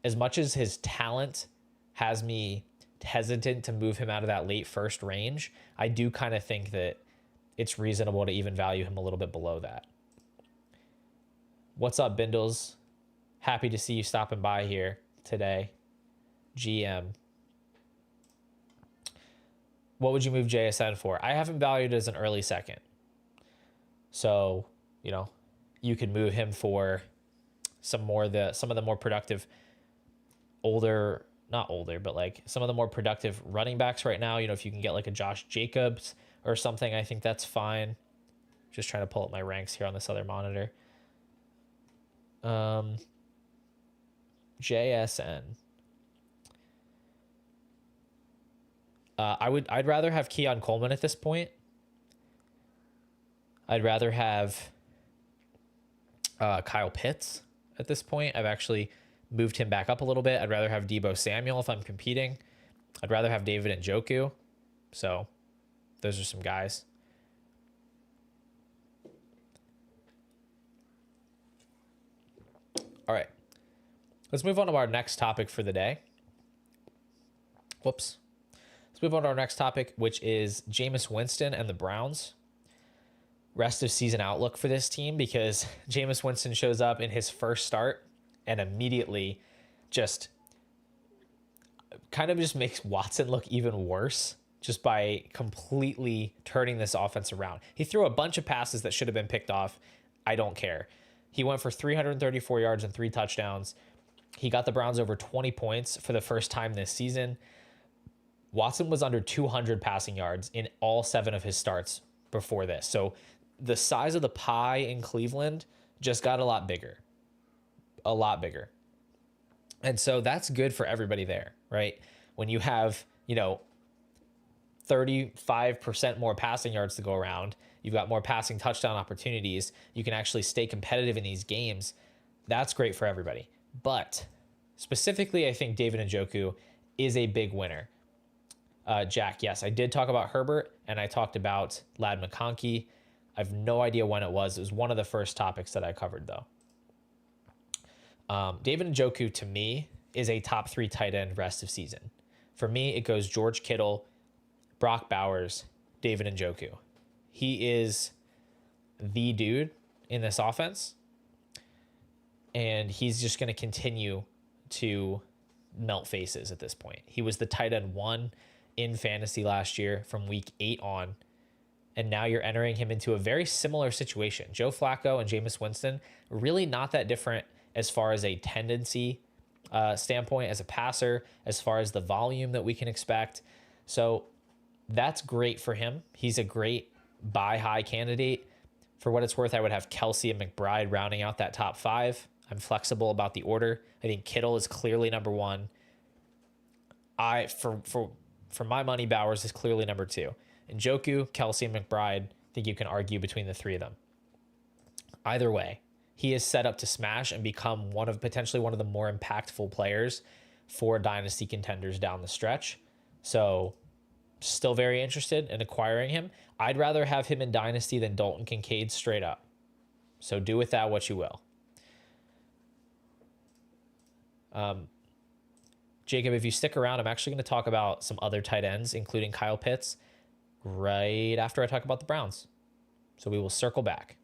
as much as his talent has me hesitant to move him out of that late first range, I do kind of think that it's reasonable to even value him a little bit below that. What's up, Bindles? Happy to see you stopping by here today. GM. What would you move JSN for? I haven't valued it as an early second. So, you could move him for some of the more productive not older, but like some of the more productive running backs right now. If you can get like a Josh Jacobs or something, I think that's fine. Just trying to pull up my ranks here on this other monitor. JSN. I'd rather have Keon Coleman at this point. I'd rather have Kyle Pitts at this point. I've actually moved him back up a little bit. I'd rather have Deebo Samuel if I'm competing. I'd rather have David Njoku. So those are some guys. All right. Let's move on to our next topic for the day. Whoops. Let's move on to our next topic, which is Jameis Winston and the Browns. Rest of season outlook for this team, because Jameis Winston shows up in his first start and immediately just kind of just makes Watson look even worse just by completely turning this offense around. He threw a bunch of passes that should have been picked off. I don't care. He went for 334 yards and 3 touchdowns. He got the Browns over 20 points for the first time this season. Watson was under 200 passing yards in all 7 of his starts before this. So the size of the pie in Cleveland just got a lot bigger. A lot bigger. And so that's good for everybody there, right? When you have, 35% more passing yards to go around, you've got more passing touchdown opportunities, you can actually stay competitive in these games. That's great for everybody. But specifically, I think David Njoku is a big winner. Jack, yes, I did talk about Herbert and I talked about Lad McConkey. I have no idea when it was. It was one of the first topics that I covered, though. David Njoku, to me, is a top 3 tight end rest of season. For me, it goes George Kittle, Brock Bowers, David Njoku. He is the dude in this offense, and he's just going to continue to melt faces at this point. He was the tight end 1 in fantasy last year from week 8 on, and now you're entering him into a very similar situation. Joe Flacco and Jameis Winston, really not that different as far as a tendency standpoint as a passer, as far as the volume that we can expect. So that's great for him. He's a great buy high candidate. For what it's worth, I would have Kelsey and McBride rounding out that top 5. I'm flexible about the order. I think Kittle is clearly number 1. For my money, Bowers is clearly number 2. Njoku, Kelsey, and McBride, I think you can argue between the 3 of them. Either way, he is set up to smash and become potentially one of the more impactful players for dynasty contenders down the stretch. So still very interested in acquiring him. I'd rather have him in dynasty than Dalton Kincaid straight up. So do with that what you will. Jacob, if you stick around, I'm actually going to talk about some other tight ends, including Kyle Pitts, right after I talk about the Browns. So we will circle back.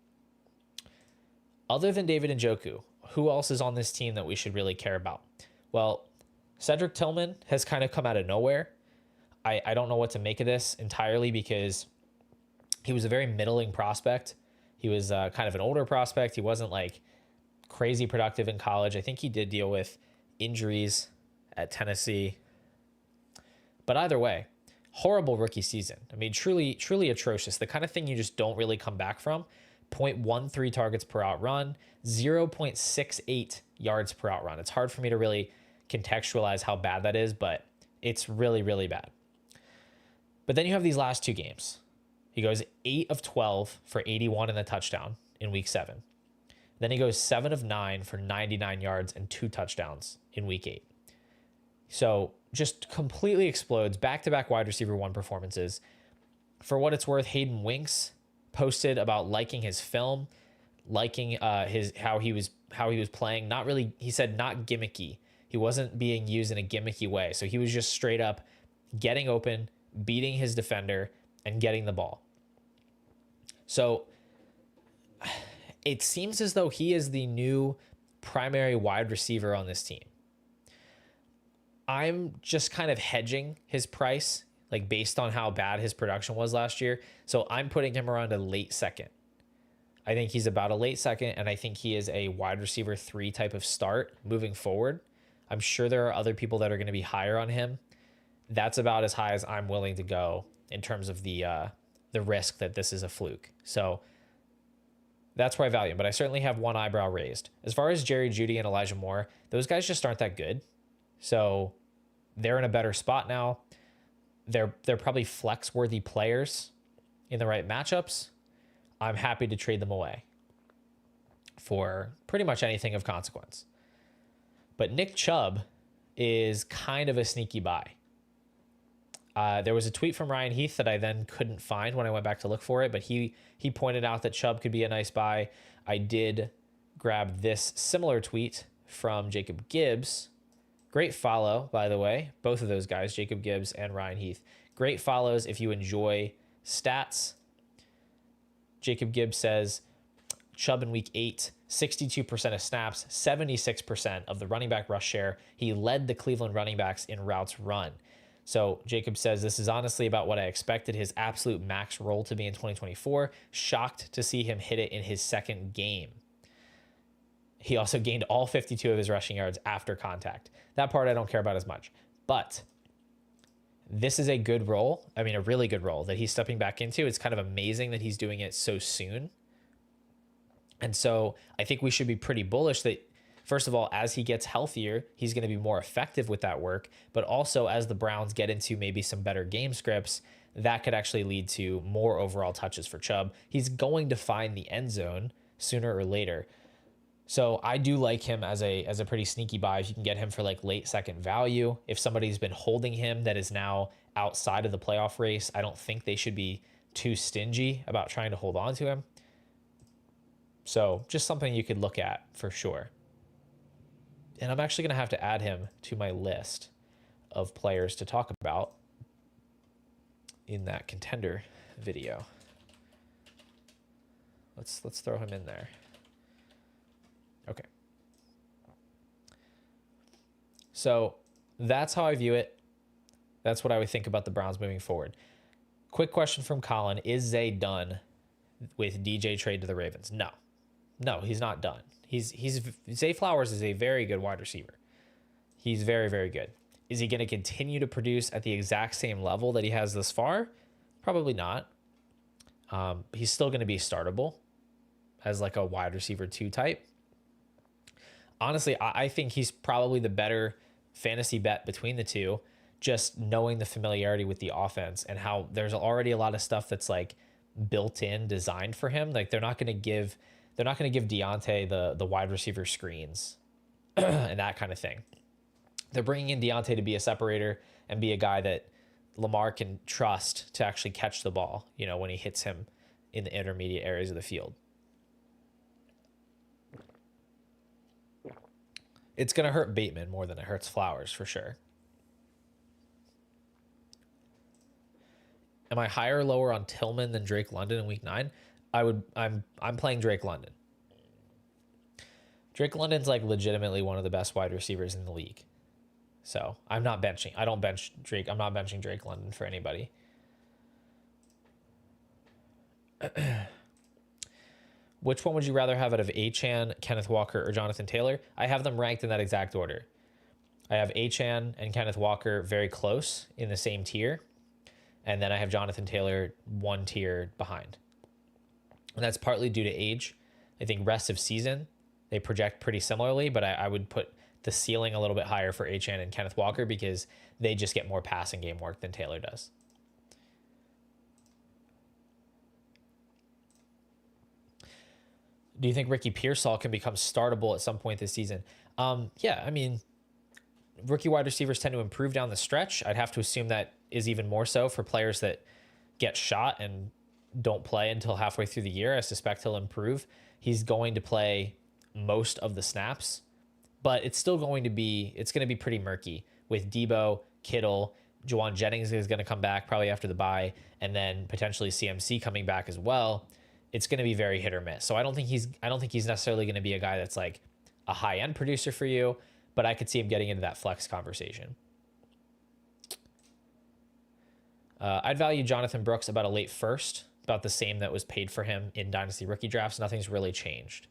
Other than David Njoku, who else is on this team that we should really care about? Well, Cedric Tillman has kind of come out of nowhere. I don't know what to make of this entirely because he was a very middling prospect. He was kind of an older prospect. He wasn't like crazy productive in college. I think he did deal with injuries at Tennessee. But either way, horrible rookie season. I mean, truly, truly atrocious. The kind of thing you just don't really come back from. 0.13 targets per out run, 0.68 yards per out run. It's hard for me to really contextualize how bad that is, but it's really, really bad. But then you have these last 2 games. He goes 8 of 12 for 81 and a touchdown in week 7. Then he goes 7 of 9 for 99 yards and 2 touchdowns in week 8. So just completely explodes. Back-to-back wide receiver 1 performances. For what it's worth, Hayden Winks posted about liking his film, liking how he was playing. Not really, he said, not gimmicky. He wasn't being used in a gimmicky way. So he was just straight up getting open, beating his defender, and getting the ball. So it seems as though he is the new primary wide receiver on this team. I'm just kind of hedging his price, like based on how bad his production was last year. So I'm putting him around a late second. I think he's about a late second, and I think he is a wide receiver 3 type of start moving forward. I'm sure there are other people that are going to be higher on him. That's about as high as I'm willing to go in terms of the risk that this is a fluke. So that's where I value him, but I certainly have one eyebrow raised. As far as Jerry Jeudy and Elijah Moore, those guys just aren't that good. So they're in a better spot now. They're probably flex-worthy players in the right matchups. I'm happy to trade them away for pretty much anything of consequence. But Nick Chubb is kind of a sneaky buy. There was a tweet from Ryan Heath that I then couldn't find when I went back to look for it, but he pointed out that Chubb could be a nice buy. I did grab this similar tweet from Jacob Gibbs. Great follow, by the way, both of those guys, Jacob Gibbs and Ryan Heath. Great follows if you enjoy stats. Jacob Gibbs says, Chubb in week 8, 62% of snaps, 76% of the running back rush share. He led the Cleveland running backs in routes run. So Jacob says, this is honestly about what I expected his absolute max role to be in 2024. Shocked to see him hit it in his second game. He also gained all 52 of his rushing yards after contact. That part I don't care about as much. But this is a good role. I mean, a really good role that he's stepping back into. It's kind of amazing that he's doing it so soon. And so I think we should be pretty bullish that, first of all, as he gets healthier, he's going to be more effective with that work. But also as the Browns get into maybe some better game scripts, that could actually lead to more overall touches for Chubb. He's going to find the end zone sooner or later. So I do like him as a pretty sneaky buy. If you can get him for like late second value, if somebody's been holding him that is now outside of the playoff race, I don't think they should be too stingy about trying to hold on to him. So just something you could look at for sure. And I'm actually going to have to add him to my list of players to talk about in that contender video. Let's throw him in there. Okay. So that's how I view it. That's what I would think about the Browns moving forward. Quick question from Colin. Is Zay done with DJ trade to the Ravens? No, he's not done. Zay Flowers is a very good wide receiver. He's very, very good. Is he going to continue to produce at the exact same level that he has thus far? Probably not. He's still going to be startable as like a wide receiver 2 type. Honestly, I think he's probably the better fantasy bet between the two, just knowing the familiarity with the offense and how there's already a lot of stuff that's like built in, designed for him. Like they're not going to give Diontae the wide receiver screens and that kind of thing. They're bringing in Diontae to be a separator and be a guy that Lamar can trust to actually catch the ball, when he hits him in the intermediate areas of the field. It's going to hurt Bateman more than it hurts Flowers for sure. Am I higher or lower on Tillman than Drake London in week 9? I'm playing Drake London. Drake London's like legitimately one of the best wide receivers in the league. So I'm not benching. I don't bench Drake. I'm not benching Drake London for anybody. Which one would you rather have out of Achane, Kenneth Walker, or Jonathan Taylor? I have them ranked in that exact order. I have Achane and Kenneth Walker very close in the same tier. And then I have Jonathan Taylor one tier behind. And that's partly due to age. I think rest of season, they project pretty similarly, but I would put the ceiling a little bit higher for Achane and Kenneth Walker because they just get more passing game work than Taylor does. Do you think Ricky Pearsall can become startable at some point this season? Yeah, I mean, rookie wide receivers tend to improve down the stretch. I'd have to assume that is even more so for players that get shot and don't play until halfway through the year. I suspect he'll improve. He's going to play most of the snaps, but it's going to be pretty murky with Debo, Kittle, Juwan Jennings is going to come back probably after the bye, and then potentially CMC coming back as well. It's going to be very hit or miss. So I don't think he's necessarily going to be a guy that's like a high end producer for you, but I could see him getting into that flex conversation. I'd value Jonathan Brooks about a late first, about the same that was paid for him in Dynasty rookie drafts. Nothing's really changed.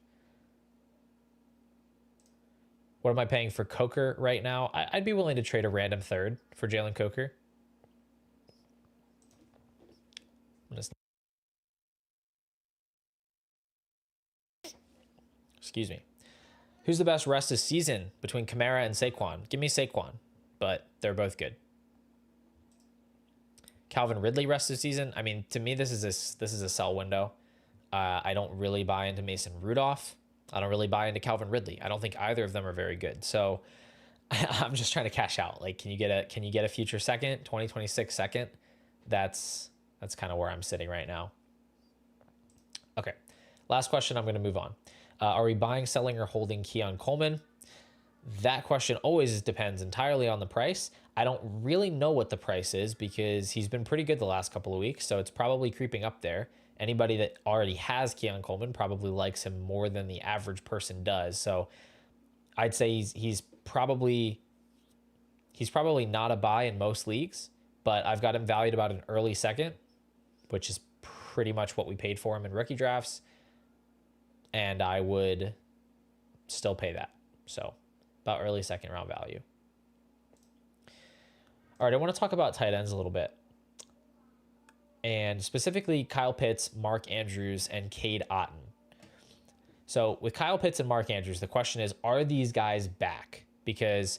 What am I paying for Coker right now? I'd be willing to trade a random third for Jalen Coker. Excuse me. Who's the best rest of season between Kamara and Saquon? Give me Saquon, but they're both good. Calvin Ridley rest of season. I mean, to me, this is a sell window. I don't really buy into Mason Rudolph. I don't really buy into Calvin Ridley. I don't think either of them are very good. So I'm just trying to cash out. Like, can you get a future second, 2026 second? That's kind of where I'm sitting right now. Okay. Last question. I'm going to move on. Are we buying, selling, or holding Keon Coleman? That question always depends entirely on the price. I don't really know what the price is because he's been pretty good the last couple of weeks, so it's probably creeping up there. Anybody that already has Keon Coleman probably likes him more than the average person does. So I'd say he's probably not a buy in most leagues, but I've got him valued about an early second, which is pretty much what we paid for him in rookie drafts. And I would still pay that. So about early second round value. All right, I want to talk about tight ends a little bit. And specifically Kyle Pitts, Mark Andrews, and Cade Otton. So with Kyle Pitts and Mark Andrews, the question is, are these guys back? Because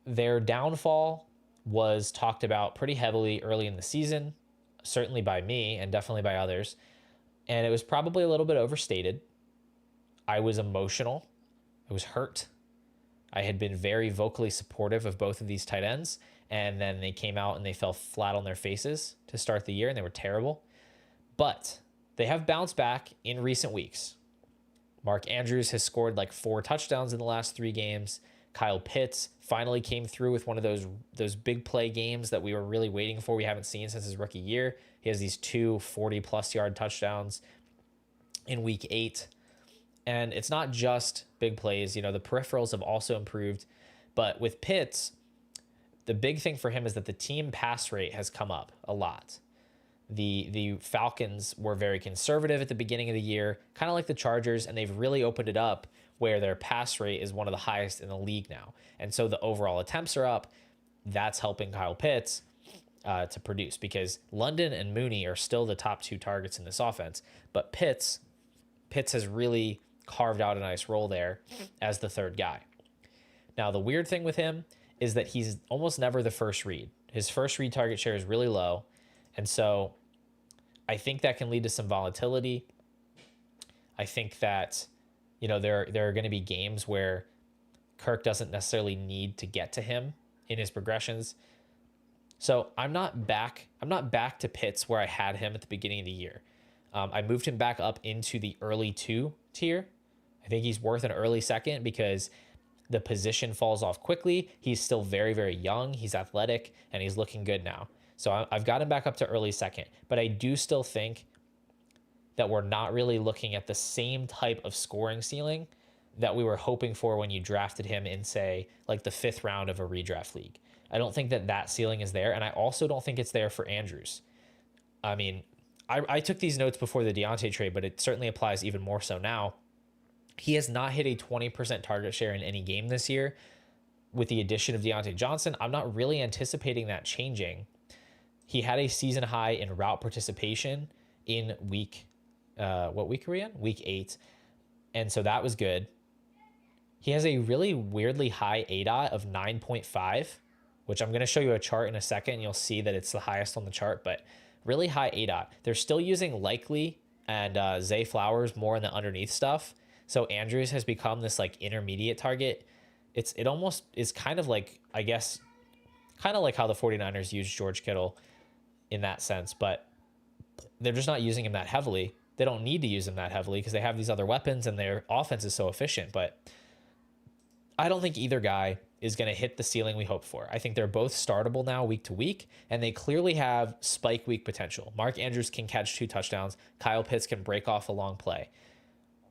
their downfall was talked about pretty heavily early in the season, certainly by me and definitely by others. And it was probably a little bit overstated. I was emotional. I was hurt. I had been very vocally supportive of both of these tight ends, and then they came out and they fell flat on their faces to start the year, and they were terrible. But they have bounced back in recent weeks. Mark Andrews has scored like 4 touchdowns in the last 3 games. Kyle Pitts finally came through with one of those big play games that we were really waiting for. We haven't seen since his rookie year. He has these 2 40-plus yard touchdowns in week 8. And it's not just big plays. The peripherals have also improved. But with Pitts, the big thing for him is that the team pass rate has come up a lot. The Falcons were very conservative at the beginning of the year, kind of like the Chargers, and they've really opened it up where their pass rate is one of the highest in the league now. And so the overall attempts are up. That's helping Kyle Pitts to produce, because London and Mooney are still the top two targets in this offense. But Pitts has really carved out a nice role there as the third guy. Now, the weird thing with him is that he's almost never the first read. His first read target share is really low. And so I think that can lead to some volatility. I think that, there are going to be games where Kirk doesn't necessarily need to get to him in his progressions. So I'm not back to Pitts where I had him at the beginning of the year. I moved him back up into the early 2 tier. I think he's worth an early second because the position falls off quickly. He's still very, very young. He's athletic, and he's looking good now. So I've got him back up to early second. But I do still think that we're not really looking at the same type of scoring ceiling that we were hoping for when you drafted him in, say, like the 5th round of a redraft league. I don't think that ceiling is there, and I also don't think it's there for Andrews. I mean, I took these notes before the Diontae trade, but it certainly applies even more so now. He has not hit a 20% target share in any game this year. With the addition of Diontae Johnson, I'm not really anticipating that changing. He had a season high in route participation in what week are we in? Week 8. And so that was good. He has a really weirdly high ADOT of 9.5, which I'm going to show you a chart in a second. You'll see that it's the highest on the chart, but really high ADOT. They're still using Likely and Zay Flowers more in the underneath stuff. So Andrews has become this like intermediate target. It almost is kind of like, I guess, kind of like how the 49ers used George Kittle in that sense, but they're just not using him that heavily. They don't need to use him that heavily because they have these other weapons and their offense is so efficient. But I don't think either guy is going to hit the ceiling we hope for. I think they're both startable now week to week, and they clearly have spike week potential. Mark Andrews can catch 2 touchdowns. Kyle Pitts can break off a long play.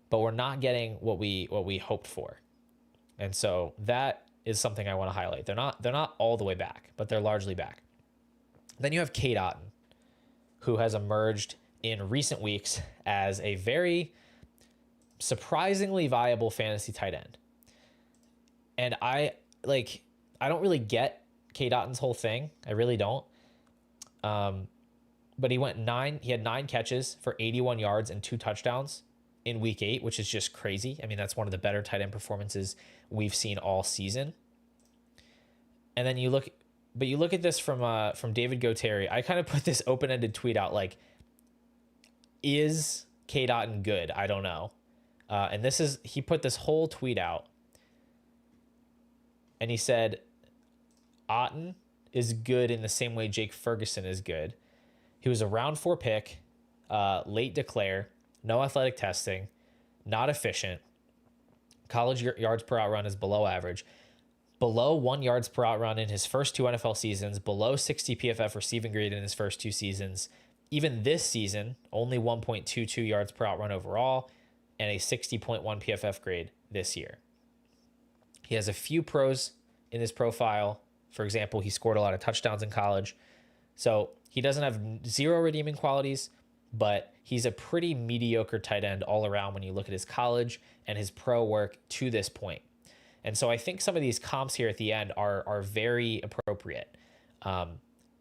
But we're not getting what we hoped for. And so that is something I want to highlight. They're not all the way back, but they're largely back. Then you have Cade Otton, who has emerged in recent weeks as a very surprisingly viable fantasy tight end. And I don't really get Cade Otton's whole thing. I really don't. But he had 9 catches for 81 yards and 2 touchdowns in week 8, which is just crazy. I mean, that's one of the better tight end performances we've seen all season. And then you look at this from David Goteri. I kind of put this open-ended tweet out like, is Cade Otton good? I don't know. And he put this whole tweet out, and he said, Otton is good in the same way Jake Ferguson is good. He was a round 4 pick, late declare, no athletic testing, not efficient. College yards per out run is below average. Below 1 yards per out run in his first 2 NFL seasons. Below 60 PFF receiving grade in his first 2 seasons. Even this season, only 1.22 yards per out run overall and a 60.1 PFF grade this year. He has a few pros in his profile. For example, he scored a lot of touchdowns in college. So he doesn't have 0 redeeming qualities, but he's a pretty mediocre tight end all around when you look at his college and his pro work to this point. And so I think some of these comps here at the end are very appropriate.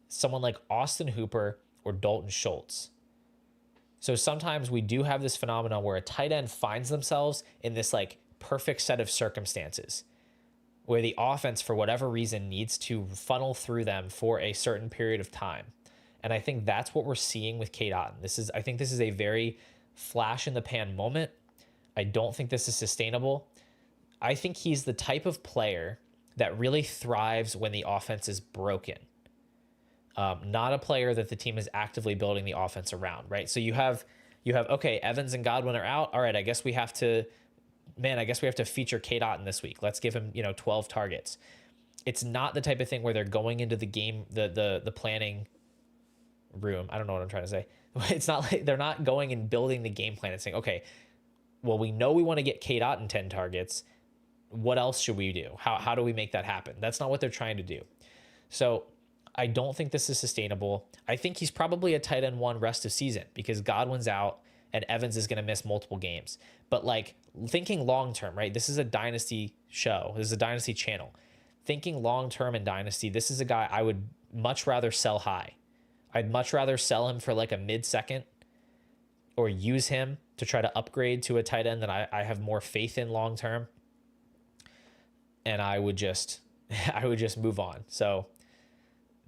Someone like Austin Hooper or Dalton Schultz. So sometimes we do have this phenomenon where a tight end finds themselves in this like perfect set of circumstances where the offense, for whatever reason, needs to funnel through them for a certain period of time. And I think that's what we're seeing with Cade Otton. I think this is a very flash in the pan moment. I don't think this is sustainable. I think he's the type of player that really thrives when the offense is broken. Not a player that the team is actively building the offense around, right? So you have, okay, Evans and Godwin are out. All right, I guess we have to feature Cade Otton this week. Let's give him, 12 targets. It's not the type of thing where they're going into the game, the planning room. I don't know what I'm trying to say. It's not like they're not going and building the game plan and saying, okay, well, we know we want to get Cade Otton 10 targets. What else should we do? How do we make that happen? That's not what they're trying to do. So I don't think this is sustainable. I think he's probably a tight end 1 rest of season because Godwin's out and Evans is going to miss multiple games. But like thinking long term, right? This is a Dynasty show. This is a Dynasty channel. Thinking long term in Dynasty, this is a guy I would much rather sell high. I'd much rather sell him for like a mid-second or use him to try to upgrade to a tight end that I have more faith in long term. And I would just move on. So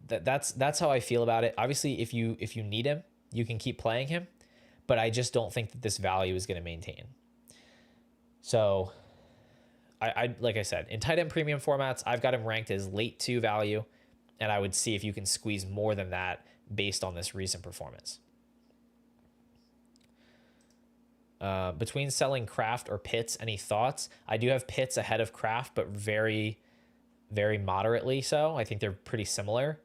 that's how I feel about it. Obviously, if you need him, you can keep playing him, but I just don't think that this value is going to maintain. So I like I said, in tight end premium formats, I've got him ranked as late 2 value, and I would see if you can squeeze more than that based on this recent performance. Between selling Kraft or Pitts, any thoughts? I do have Pitts ahead of Kraft, but very, very moderately so. I think they're pretty similar.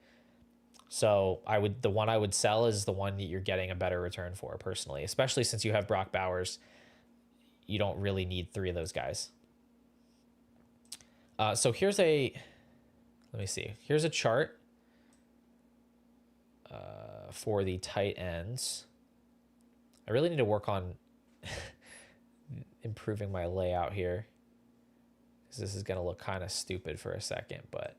So the one I would sell is the one that you're getting a better return for personally, especially since you have Brock Bowers. You don't really need 3 of those guys. So here's let me see. Here's a chart for the tight ends. I really need to work on improving my layout here, because this is going to look kind of stupid for a second, but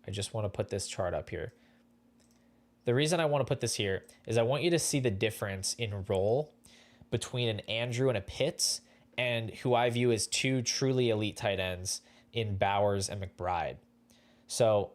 I just want to put this chart up here. The reason I want to put this here is I want you to see the difference in role between an Andrew and a Pitts, and who I view as 2 truly elite tight ends in Bowers and McBride. So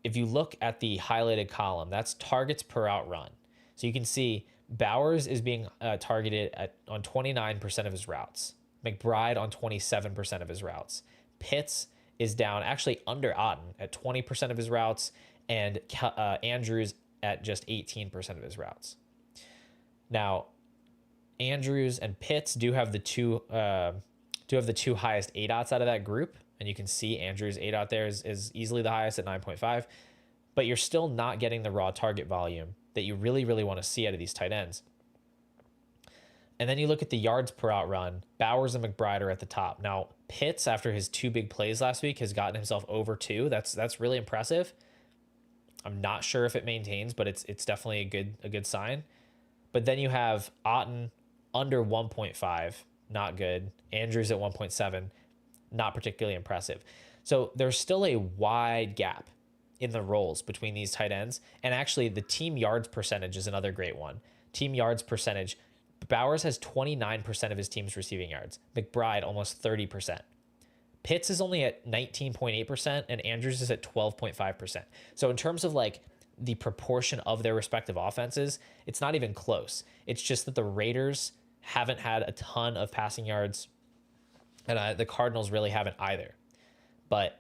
if you look at the highlighted column, that's targets per out run. So you can see Bowers is being targeted on 29% of his routes. McBride on 27% of his routes. Pitts is down actually under Otten at 20% of his routes, and Andrews at just 18% of his routes. Now, Andrews and Pitts do have the two highest ADOTs out of that group, and you can see Andrews' ADOT there is easily the highest at 9.5, but you're still not getting the raw target volume that you really, really want to see out of these tight ends. And then you look at the yards per out run. Bowers and McBride are at the top. Now, Pitts, after his 2 big plays last week, has gotten himself over 2. That's really impressive. I'm not sure if it maintains, but it's definitely a good sign. But then you have Otten under 1.5, not good. Andrews at 1.7, not particularly impressive. So there's still a wide gap in the roles between these tight ends. And actually, the team yards percentage is another great one. Team yards percentage. Bowers has 29% of his team's receiving yards. McBride, almost 30%. Pitts is only at 19.8%, and Andrews is at 12.5%. So in terms of like the proportion of their respective offenses, it's not even close. It's just that the Raiders haven't had a ton of passing yards, and the Cardinals really haven't either. But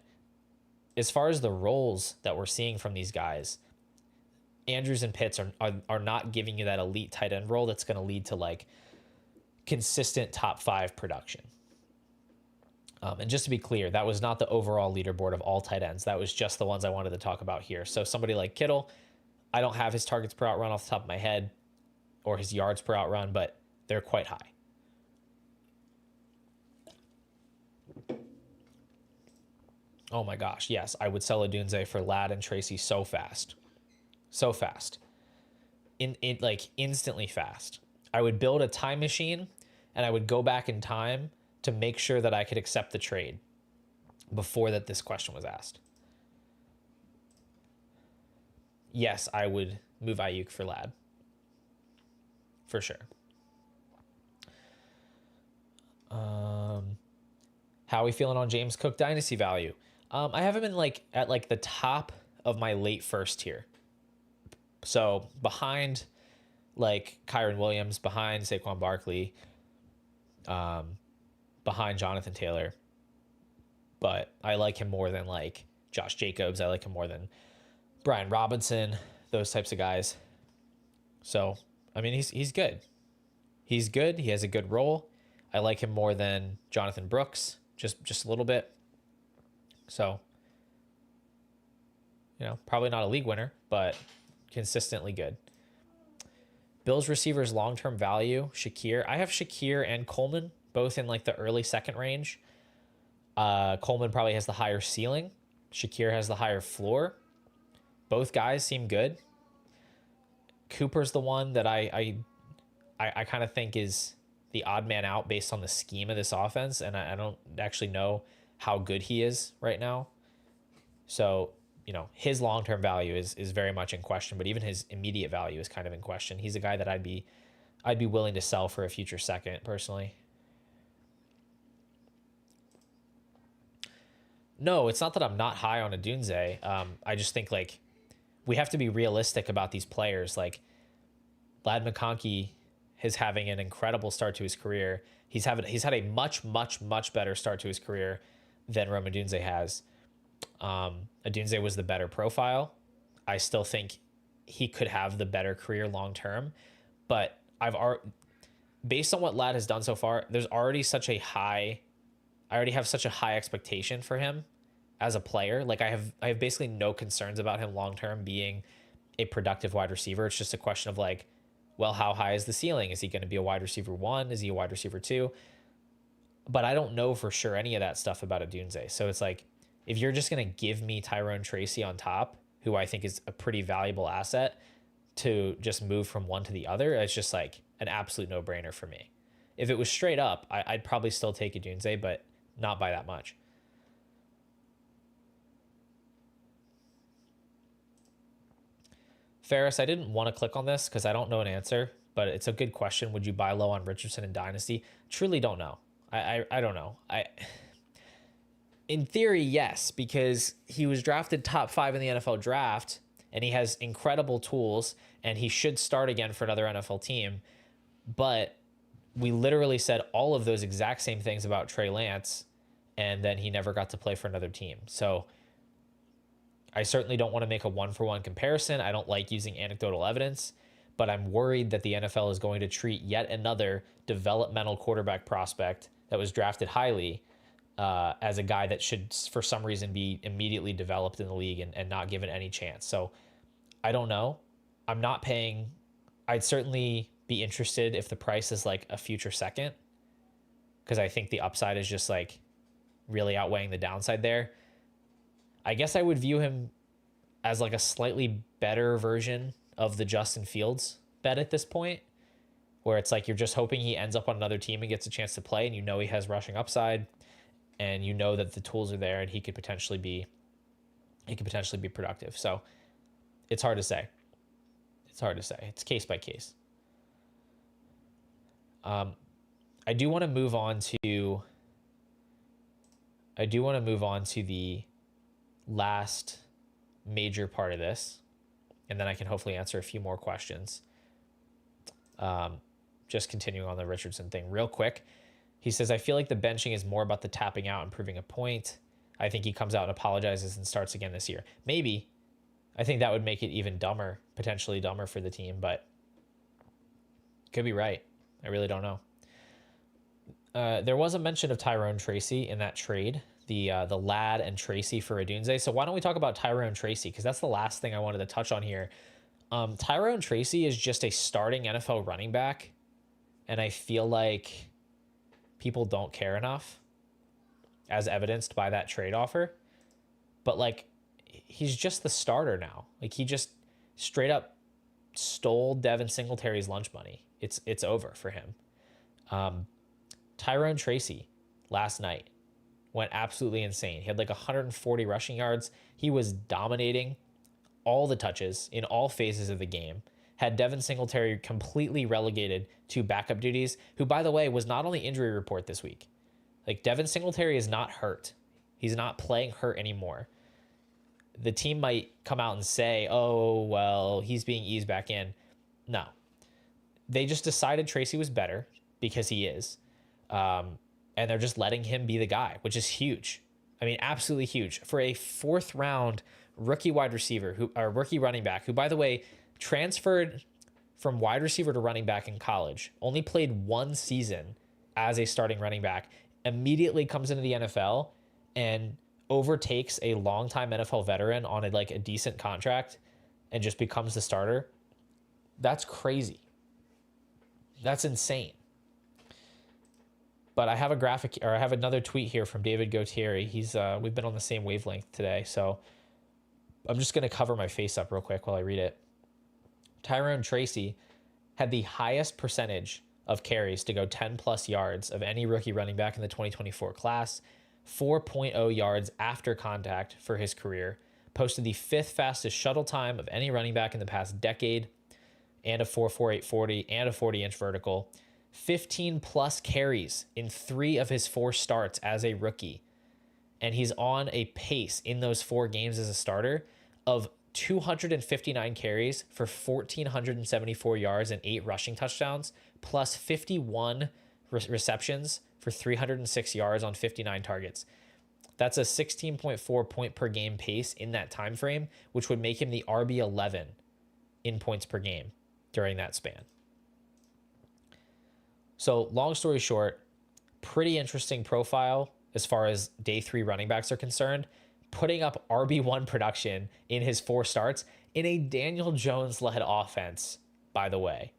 as far as the roles that we're seeing from these guys, Andrews and Pitts are not giving you that elite tight end role that's going to lead to like consistent top 5 production. And just to be clear, that was not the overall leaderboard of all tight ends. That was just the ones I wanted to talk about here. So somebody like Kittle, I don't have his targets per out run off the top of my head or his yards per out run, but they're quite high. Oh my gosh, yes, I would sell a Dunze for Ladd and Tracy so fast. So fast. In like instantly fast. I would build a time machine and I would go back in time to make sure that I could accept the trade before that this question was asked. Yes, I would move Ayuk for Ladd. For sure. How are we feeling on James Cook dynasty value? I have him in at the top of my late first tier. So behind like Kyron Williams, behind Saquon Barkley, behind Jonathan Taylor. But I like him more than like Josh Jacobs. I like him more than Brian Robinson, those types of guys. So, I mean, he's good. He's good. He has a good role. I like him more than Jonathan Brooks, just a little bit. So, probably not a league winner, but consistently good. Bills receivers long-term value, Shakir. I have Shakir and Coleman, both in like the early second range. Coleman probably has the higher ceiling. Shakir has the higher floor. Both guys seem good. Cooper's the one that I kind of think is the odd man out based on the scheme of this offense, and I don't actually know how good he is right now. So, his long-term value is very much in question, but even his immediate value is kind of in question. He's a guy that I'd be willing to sell for a future second, personally. No, it's not that I'm not high on Odunze. I just think like we have to be realistic about these players. Like Lad McConkey is having an incredible start to his career. He's had a much better start to his career than Rome Odunze has. Odunze was the better profile. I still think he could have the better career long term, but based on what Lad has done so far, there's already I already have such a high expectation for him as a player. Like I have basically no concerns about him long term being a productive wide receiver. It's just a question of like, well, how high is the ceiling? Is he going to be a wide receiver 1? Is he a wide receiver 2? But I don't know for sure any of that stuff about Odunze. So it's like, if you're just going to give me Tyrone Tracy on top, who I think is a pretty valuable asset, to just move from one to the other, it's just like an absolute no-brainer for me. If it was straight up, I'd probably still take Odunze, but not by that much. Ferris, I didn't want to click on this because I don't know an answer, but it's a good question. Would you buy low on Richardson in Dynasty? Truly don't know. I don't know. In theory, yes, because he was drafted top 5 in the NFL draft, and he has incredible tools, and he should start again for another NFL team. But we literally said all of those exact same things about Trey Lance, and then he never got to play for another team. So I certainly don't want to make a one-for-one comparison. I don't like using anecdotal evidence, but I'm worried that the NFL is going to treat yet another developmental quarterback prospect that was drafted highly as a guy that should, for some reason, be immediately developed in the league and not given any chance. So I don't know. I'm not paying. I'd certainly be interested if the price is like a future second, because I think the upside is just like really outweighing the downside there. I guess I would view him as like a slightly better version of the Justin Fields bet at this point, where it's like you're just hoping he ends up on another team and gets a chance to play, and he has rushing upside, and that the tools are there, and he could potentially be productive. So it's hard to say. It's case by case. I do want to move on to the last major part of this, and then I can hopefully answer a few more questions. Just continuing on the Richardson thing real quick. He says, I feel like the benching is more about the tapping out and proving a point. I think he comes out and apologizes and starts again this year. Maybe. I think that would make it even dumber, potentially dumber for the team, but could be right. I really don't know. There was a mention of Tyrone Tracy in that trade, the Lad and Tracy for Odunze. So why don't we talk about Tyrone Tracy? Because that's the last thing I wanted to touch on here. Tyrone Tracy is just a starting NFL running back, and I feel like people don't care enough, as evidenced by that trade offer. But like, he's just the starter now. Like, he just straight up stole Devin Singletary's lunch money. It's over for him. Tyrone Tracy last night went absolutely insane. He had like 140 rushing yards. He was dominating all the touches in all phases of the game. Had Devin Singletary completely relegated to backup duties, who, by the way, was not on the injury report this week. Like, Devin Singletary is not hurt. He's not playing hurt anymore. The team might come out and say, oh, well, he's being eased back in. No. They just decided Tracy was better, because he is. And they're just letting him be the guy, which is huge. I mean, absolutely huge. For a 4th round rookie wide receiver, rookie running back, who, by the way, transferred from wide receiver to running back in college, only played 1 season as a starting running back, immediately comes into the NFL and overtakes a longtime NFL veteran on a decent contract and just becomes the starter. That's crazy. That's insane. But I have a graphic, or I have another tweet here from David Gautieri. We've been on the same wavelength today, so I'm just going to cover my face up real quick while I read it. Tyrone Tracy had the highest percentage of carries to go 10 plus yards of any rookie running back in the 2024 class, 4.0 yards after contact for his career, posted the 5th fastest shuttle time of any running back in the past decade, and a 4.48 40 and a 40-inch vertical, 15 plus carries in 3 of his 4 starts as a rookie. And he's on a pace in those 4 games as a starter of 259 carries for 1,474 yards and 8 rushing touchdowns, plus 51 receptions for 306 yards on 59 targets. That's a 16.4 point per game pace in that time frame, which would make him the RB11 in points per game during that span. So long story short, pretty interesting profile as far as day 3 running backs are concerned, putting up RB1 production in his 4 starts in a Daniel Jones-led offense, by the way.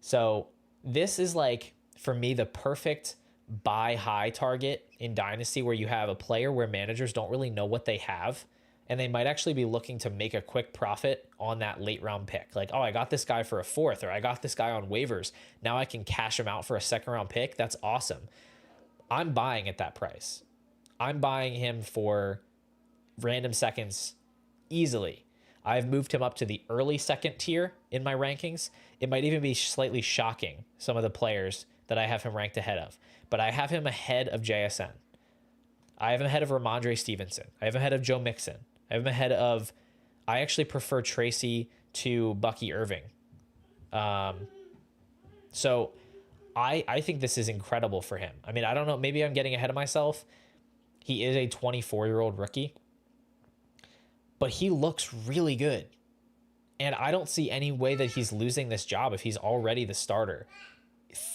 So this is like, for me, the perfect buy high target in Dynasty, where you have a player where managers don't really know what they have, and they might actually be looking to make a quick profit on that late round pick. Like, oh, I got this guy for a 4th, or I got this guy on waivers. Now I can cash him out for a 2nd round pick. That's awesome. I'm buying at that price. I'm buying him for random seconds easily. I've moved him up to the early 2nd tier in my rankings. It might even be slightly shocking, some of the players that I have him ranked ahead of. But I have him ahead of JSN. I have him ahead of Ramondre Stevenson. I have him ahead of Joe Mixon. I have him ahead of, I actually prefer Tracy to Bucky Irving. So I think this is incredible for him. I mean, I don't know, maybe I'm getting ahead of myself. He is a 24-year-old rookie, but he looks really good. And I don't see any way that he's losing this job if he's already the starter,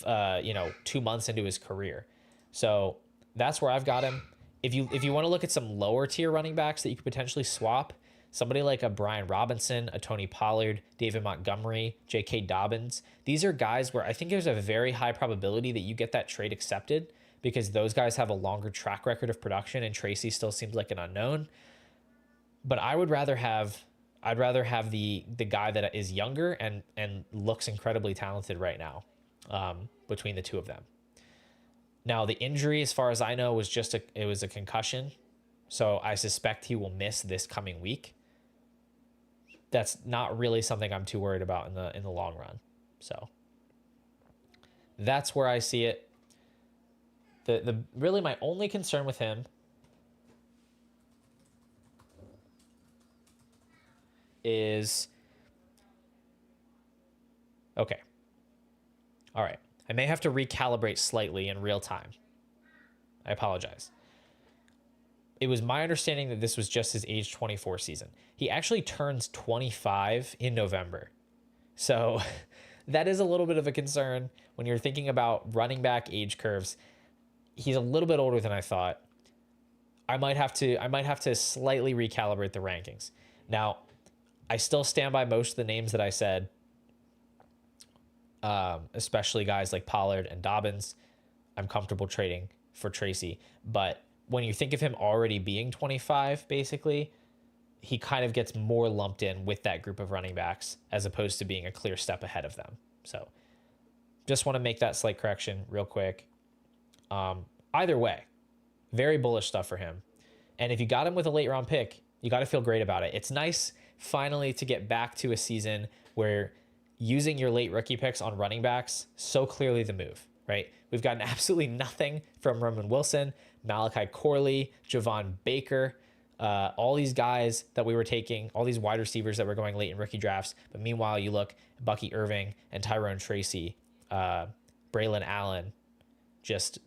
2 months into his career. So that's where I've got him. If you want to look at some lower tier running backs that you could potentially swap, somebody like a Brian Robinson, a Tony Pollard, David Montgomery, J.K. Dobbins, these are guys where I think there's a very high probability that you get that trade accepted, because those guys have a longer track record of production and Tracy still seems like an unknown. But I'd rather have the guy that is younger and looks incredibly talented right now, between the two of them. Now, the injury, as far as I know, was a concussion. So I suspect he will miss this coming week. That's not really something I'm too worried about in the long run. So that's where I see it. The really my only concern with him is, okay. All right. I may have to recalibrate slightly in real time. I apologize. It was my understanding that this was just his age 24 season. He actually turns 25 in November. So that is a little bit of a concern when you're thinking about running back age curves. He's a little bit older than I thought. I might have to slightly recalibrate the rankings. Now, I still stand by most of the names that I said, especially guys like Pollard and Dobbins. I'm comfortable trading for Tracy. But when you think of him already being 25, basically, he kind of gets more lumped in with that group of running backs as opposed to being a clear step ahead of them. So just want to make that slight correction real quick. Either way, very bullish stuff for him. And if you got him with a late round pick, you got to feel great about it. It's nice finally to get back to a season where using your late rookie picks on running backs, so clearly the move, right? We've gotten absolutely nothing from Roman Wilson, Malachi Corley, Javon Baker, all these guys that we were taking, all these wide receivers that were going late in rookie drafts. But meanwhile, you look at Bucky Irving and Tyrone Tracy, Braylon Allen, just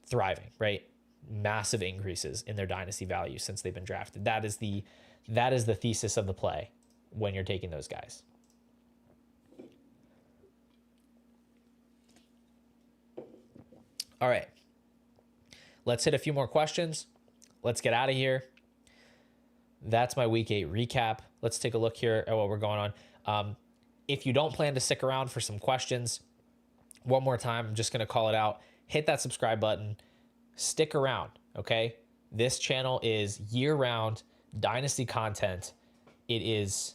thriving, right? Massive increases in their dynasty value since they've been drafted. That is the thesis of the play when you're taking those guys. All right. Let's hit a few more questions. Let's get out of here. That's my week 8 recap. Let's take a look here at what we're going on. If you don't plan to stick around for some questions, one more time, I'm just going to call it out. Hit that subscribe button. Stick around, okay? This channel is year-round Dynasty content. It is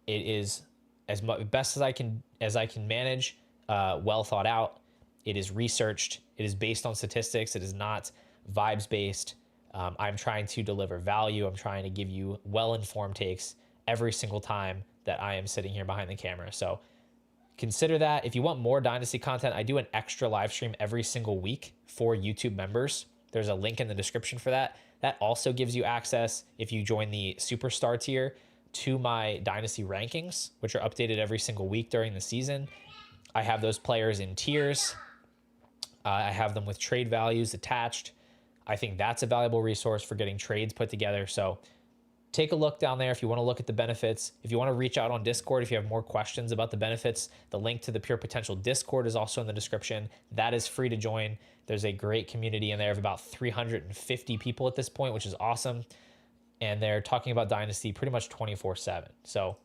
as best as I can manage, well thought out. It is researched. It is based on statistics. It is not vibes based. I'm trying to deliver value. I'm trying to give you well-informed takes every single time that I am sitting here behind the camera. So consider that. If you want more Dynasty content, I do an extra live stream every single week for YouTube members. There's a link in the description for that. That also gives you access, if you join the Superstar tier, to my Dynasty rankings, which are updated every single week during the season. I have those players in tiers. I have them with trade values attached. I think that's a valuable resource for getting trades put together. So take a look down there if you want to look at the benefits. If you want to reach out on Discord, if you have more questions about the benefits, the link to the Pure Potential Discord is also in the description. That is free to join. There's a great community in there of about 350 people at this point, which is awesome. And they're talking about Dynasty pretty much 24/7. So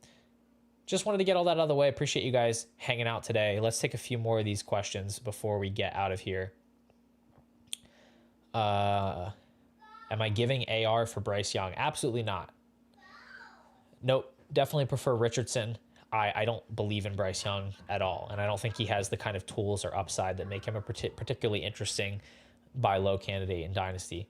just wanted to get all that out of the way. Appreciate you guys hanging out today. Let's take a few more of these questions before we get out of here. Am I giving AR for Bryce Young? Absolutely not. Nope. Definitely prefer Richardson. I don't believe in Bryce Young at all. And I don't think he has the kind of tools or upside that make him a particularly interesting buy low candidate in Dynasty.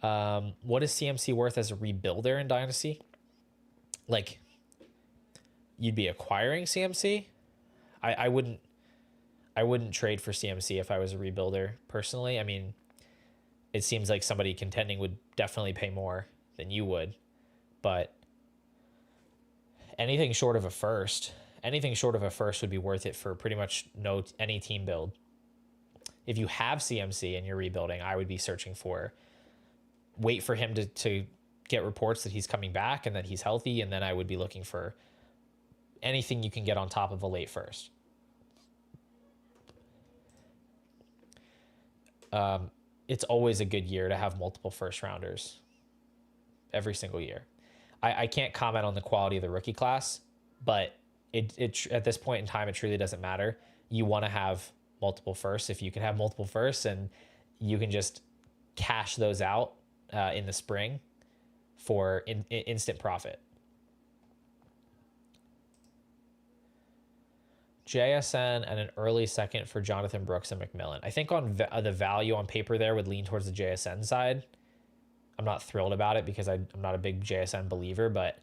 What is CMC worth as a rebuilder in Dynasty? Like, you'd be acquiring CMC? I wouldn't trade for CMC if I was a rebuilder personally. I mean, it seems like somebody contending would definitely pay more than you would, but anything short of a first would be worth it for pretty much any team build. If you have CMC and you're rebuilding, I would be searching for, wait for him to get reports that he's coming back and that he's healthy, and then I would be looking for anything you can get on top of a late first. It's always a good year to have multiple first rounders every single year. I can't comment on the quality of the rookie class, but it at this point in time, it truly doesn't matter. You want to have multiple firsts. If you can have multiple firsts and you can just cash those out in the spring for instant profit. JSN and an early second for Jonathan Brooks and McMillan. I think on the value on paper there would lean towards the JSN side. I'm not thrilled about it because I'm not a big JSN believer, but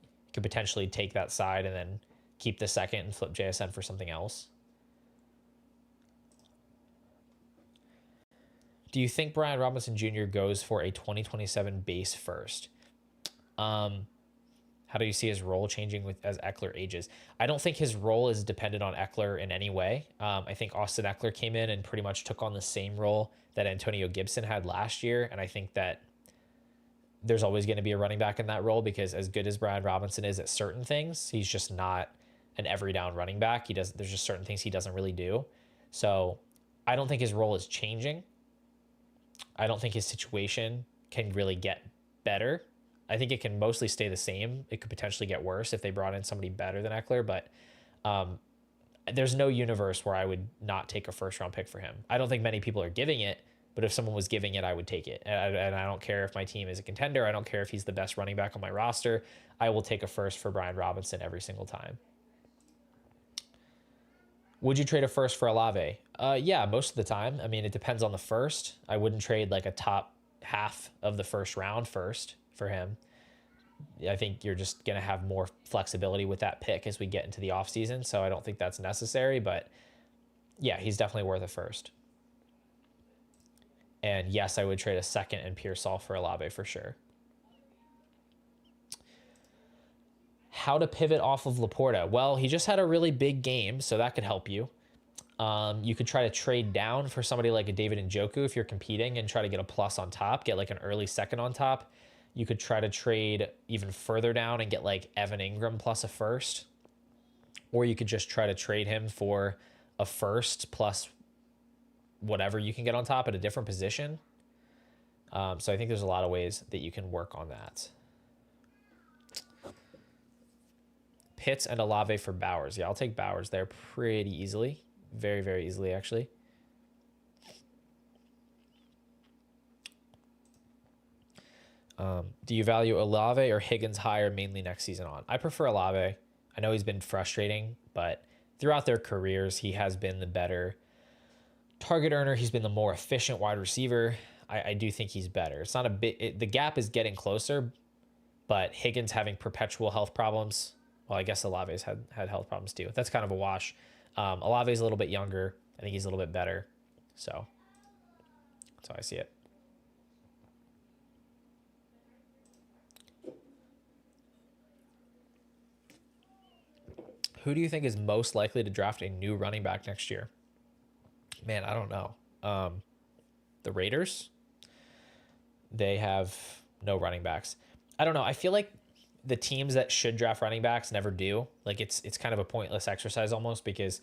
you could potentially take that side and then keep the second and flip JSN for something else. Do you think Brian Robinson Jr. goes for a 2027 base first? How do you see his role changing as Eckler ages? I don't think his role is dependent on Eckler in any way. I think Austin Eckler came in and pretty much took on the same role that Antonio Gibson had last year. And I think that there's always going to be a running back in that role because as good as Brian Robinson is at certain things, he's just not an every down running back. There's just certain things he doesn't really do. So I don't think his role is changing. I don't think his situation can really get better. I think it can mostly stay the same. It could potentially get worse if they brought in somebody better than Eckler, but there's no universe where I would not take a first round pick for him. I don't think many people are giving it, but if someone was giving it, I would take it. And I don't care if my team is a contender. I don't care if he's the best running back on my roster. I will take a first for Brian Robinson every single time. Would you trade a first for Olave? Yeah, most of the time. I mean, it depends on the first. I wouldn't trade like a top half of the first round first for him. I think you're just going to have more flexibility with that pick as we get into the offseason, so I don't think that's necessary, but yeah, he's definitely worth a first. And yes, I would trade a second and Pearsall for Olave for sure. How to pivot off of Laporta? Well, he just had a really big game, so that could help you. You could try to trade down for somebody like a David Njoku if you're competing and try to get a plus on top, get like an early second on top. You could try to trade even further down and get like Evan Ingram plus a first. Or you could just try to trade him for a first plus whatever you can get on top at a different position. So I think there's a lot of ways that you can work on that. Pitts and Olave for Bowers. Yeah, I'll take Bowers there pretty easily. Very, very easily, actually. Do you value Olave or Higgins higher mainly next season on? I prefer Olave. I know he's been frustrating, but throughout their careers, he has been the better target earner. He's been the more efficient wide receiver. I do think he's better. It's not a bit, the gap is getting closer, but Higgins having perpetual health problems. Well, I guess Olave's had health problems too. That's kind of a wash. Olave's a little bit younger. I think he's a little bit better. So that's how I see it. Who do you think is most likely to draft a new running back next year? Man, I don't know. The Raiders, they have no running backs. I don't know. I feel like the teams that should draft running backs never do. Like it's kind of a pointless exercise almost, because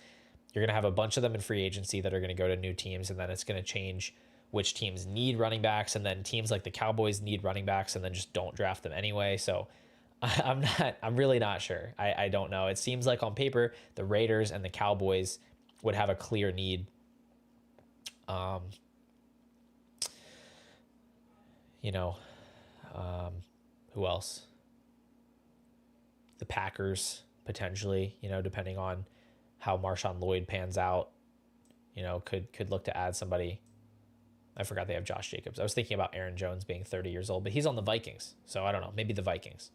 you're going to have a bunch of them in free agency that are going to go to new teams, and then it's going to change which teams need running backs, and then teams like the Cowboys need running backs and then just don't draft them anyway. So I'm really not sure. I don't know. It seems like on paper, the Raiders and the Cowboys would have a clear need. Who else? The Packers, potentially, depending on how Marshawn Lloyd pans out, could look to add somebody. I forgot they have Josh Jacobs. I was thinking about Aaron Jones being 30 years old, but he's on the Vikings. So I don't know. Maybe the Vikings.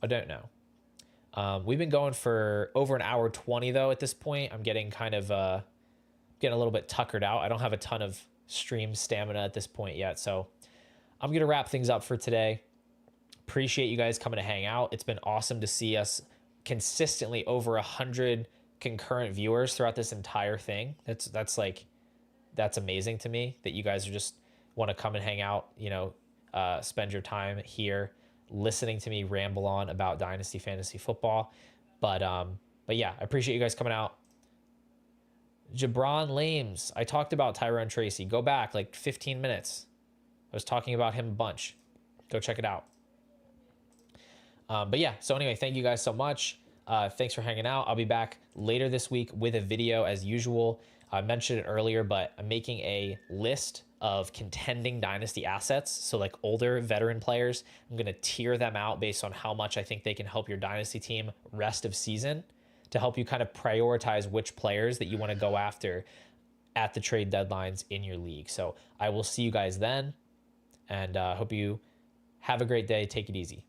I don't know. We've been going for over an hour 20 though at this point. I'm getting kind of getting a little bit tuckered out. I don't have a ton of stream stamina at this point yet. So I'm going to wrap things up for today. Appreciate you guys coming to hang out. It's been awesome to see us consistently over 100 concurrent viewers throughout this entire thing. That's amazing to me that you guys are just want to come and hang out, spend your time here listening to me ramble on about Dynasty Fantasy Football. But yeah, I appreciate you guys coming out. Jabron Lames, I talked about Tyrone Tracy. Go back like 15 minutes. I was talking about him a bunch. Go check it out. But yeah, so anyway, thank you guys so much. Thanks for hanging out. I'll be back later this week with a video as usual. I mentioned it earlier, but I'm making a list of contending Dynasty assets. So like older veteran players, I'm going to tier them out based on how much I think they can help your Dynasty team rest of season, to help you kind of prioritize which players that you want to go after at the trade deadlines in your league. So I will see you guys then, and hope you have a great day. Take it easy.